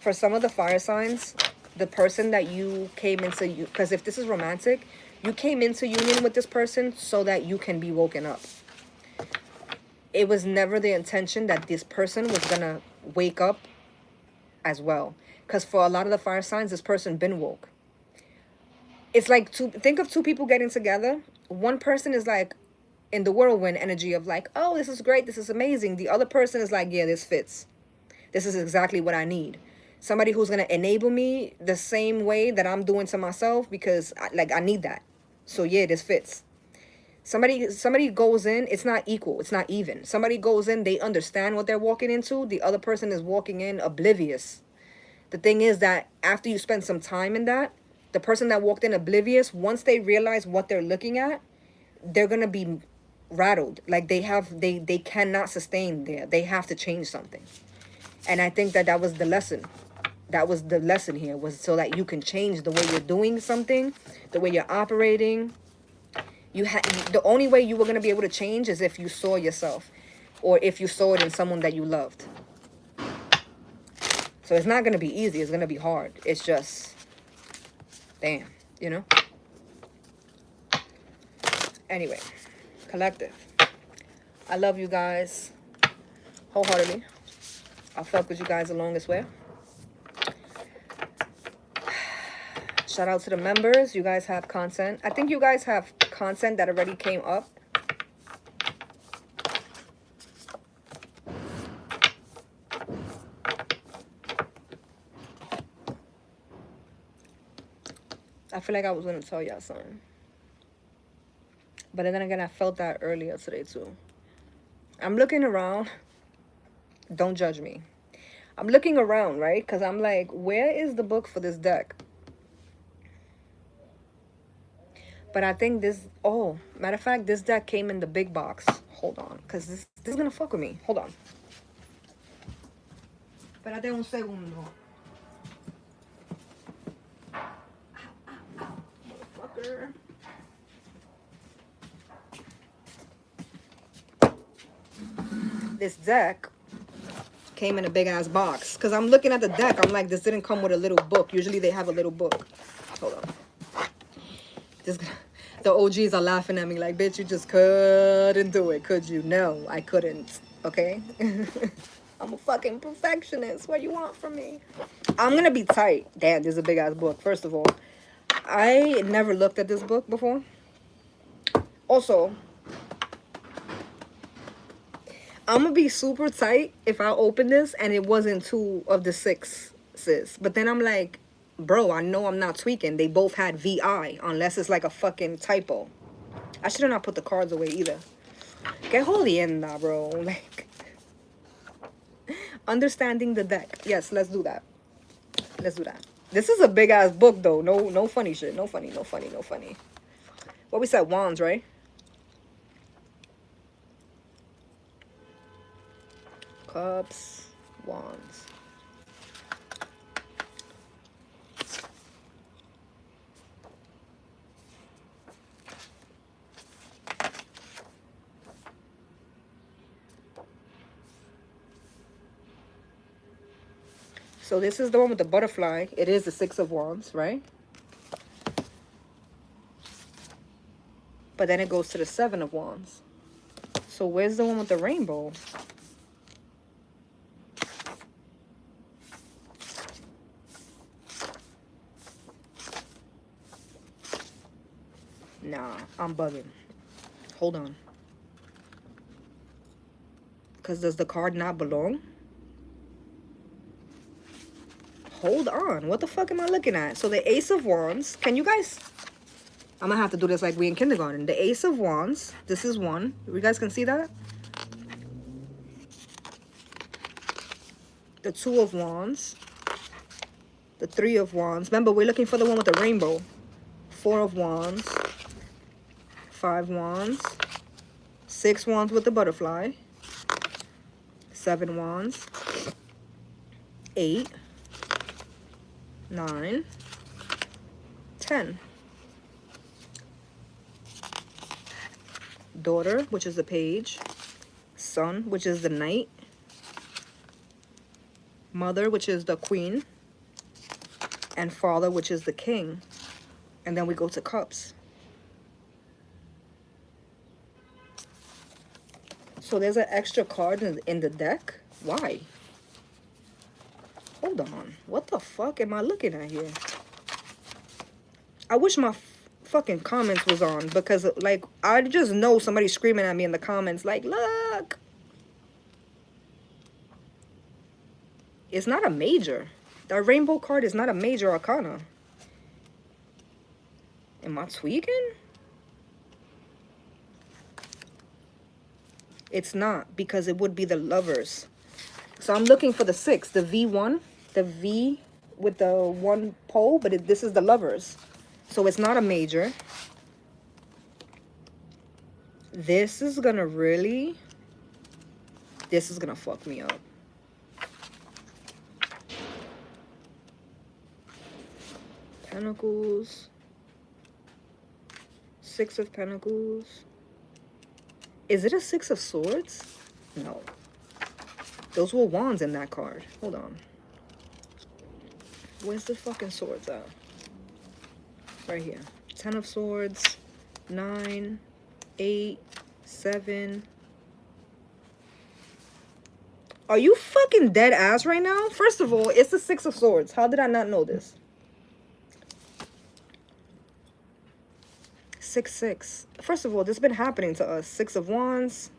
For some of the fire signs, the person that you came into, because if this is romantic, you came into union with this person so that you can be woken up. It was never the intention that this person was gonna wake up as well. Because for a lot of the fire signs, this person been woke. It's like, think of 2 people getting together. One person is like in the whirlwind energy of like, oh, this is great, this is amazing. The other person is like, yeah, this fits. This is exactly what I need. Somebody who's going to enable me the same way that I'm doing to myself, because I need that. So yeah, this fits. Somebody goes in, it's not equal, it's not even. Somebody goes in, they understand what they're walking into. The other person is walking in oblivious. The thing is that after you spend some time in that, the person that walked in oblivious, once they realize what they're looking at, they're gonna be rattled. Like they cannot sustain there. They have to change something. And I think that was the lesson. That was the lesson here, was so that you can change the way you're doing something, the way you're operating. The only way you were gonna be able to change is if you saw yourself, or if you saw it in someone that you loved. So it's not gonna be easy. It's gonna be hard. It's just, damn, you know. Anyway, collective. I love you guys wholeheartedly. I'll fuck with you guys along this way. Shout out to the members. You guys have content. I think you guys have content that already came up. I feel like I was going to tell y'all something. But then again, I felt that earlier today too. I'm looking around. Don't judge me. I'm looking around, right? Because I'm like, where is the book for this deck? But I think this... Oh, matter of fact, this deck came in the big box. Hold on. Because this is going to fuck with me. Hold on. Espérate un segundo. Motherfucker. This deck came in a big ass box. Because I'm looking at the deck. I'm like, this didn't come with a little book. Usually they have a little book. Hold on. The OGs are laughing at me like, bitch, you just couldn't do it, could you? No, I couldn't. Okay? I'm a fucking perfectionist. What do you want from me? I'm going to be tight. Damn, this is a big ass book. First of all, I never looked at this book before. Also, I'm going to be super tight if I open this and it wasn't 2 of the 6s. But then I'm like, bro, I know I'm not tweaking. They both had VI, unless it's like a fucking typo. I should have not put the cards away either. Get holy in that, bro. Like, understanding the deck. Yes, let's do that. Let's do that. This is a big ass book though. No funny shit. No funny. What we said, wands, right? Cups, wands. So this is the one with the butterfly. It is the 6 of wands, right? But then it goes to the 7 of wands. So where's the one with the rainbow? Nah, I'm bugging. Hold on. Because does the card not belong? Hold on. What the fuck am I looking at? So the Ace of Wands. Can you guys... I'm going to have to do this like we in kindergarten. The Ace of Wands. This is one. You guys can see that? The 2 of Wands. The 3 of Wands. Remember, we're looking for the one with the rainbow. 4 of Wands. 5 Wands. 6 Wands with the butterfly. 7 Wands. 8. 9, 10. Daughter, which is the page. Son, which is the knight. Mother, which is the queen. And father, which is the king. And then we go to cups. So there's an extra card in the deck. Why? Hold on. What the fuck am I looking at here? I wish my fucking comments was on, because like I just know somebody screaming at me in the comments like, look, it's not a major. That rainbow card is not a major arcana. Am I tweaking? It's not, because it would be the Lovers. So I'm looking for the 6, the V1, the V with the 1 pole, but this is the Lovers. So it's not a major. This is gonna fuck me up. Pentacles. 6 of Pentacles. Is it a 6 of Swords? No. Those were wands in that card. Hold on. Where's the fucking swords at? Right here. 10 of Swords. 9. 8. 7. Are you fucking dead ass right now? First of all, it's the 6 of Swords. How did I not know this? 6, 6. First of all, this has been happening to us. 6 of Wands.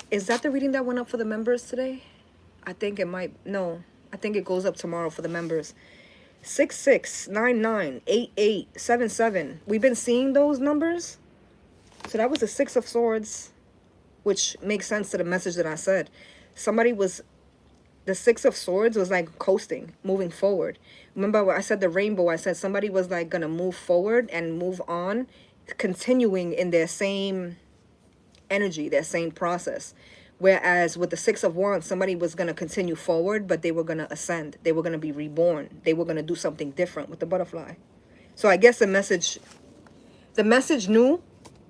Is that the reading that went up for the members today? I think it might. No, I think it goes up tomorrow for the members. 6, 6, 9, 9, 8, 8, 7, 7. We've been seeing those numbers. So that was the 6 of Swords, which makes sense to the message that I said. The 6 of Swords was like coasting, moving forward. Remember when I said the rainbow, I said somebody was like going to move forward and move on, continuing in their same energy, their same process. Whereas with the 6 of Wands, somebody was going to continue forward, but they were going to ascend. They were going to be reborn. They were going to do something different with the butterfly. So I guess the message knew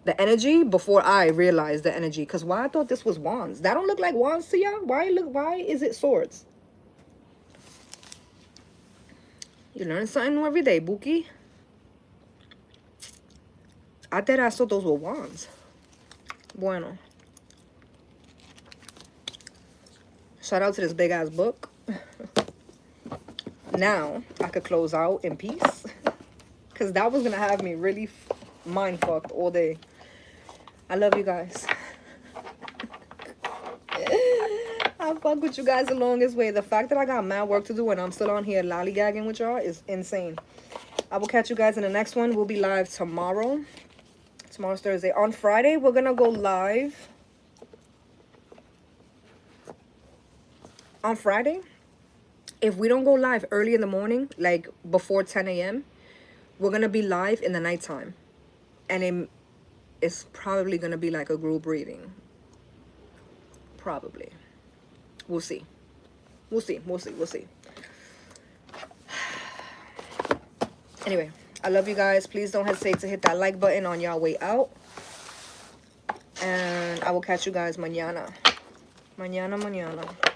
the energy before I realized the energy. Because why I thought this was Wands? That don't look like Wands to y'all? Why is it Swords? You learn something new every day, Buki. I thought I saw those were Wands. Bueno. Shout out to this big ass book. Now I could close out in peace. Because that was going to have me really mind fucked all day. I love you guys. I fuck with you guys the longest way. The fact that I got mad work to do and I'm still on here lollygagging with y'all is insane. I will catch you guys in the next one. We'll be live tomorrow. Tomorrow's Thursday. On Friday, we're going to go live. On Friday, if we don't go live early in the morning, like before 10 a.m., we're going to be live in the nighttime. And it's probably going to be like a group reading. Probably. We'll see. We'll see. We'll see. We'll see. Anyway, I love you guys. Please don't hesitate to hit that like button on y'all way out. And I will catch you guys mañana. Mañana.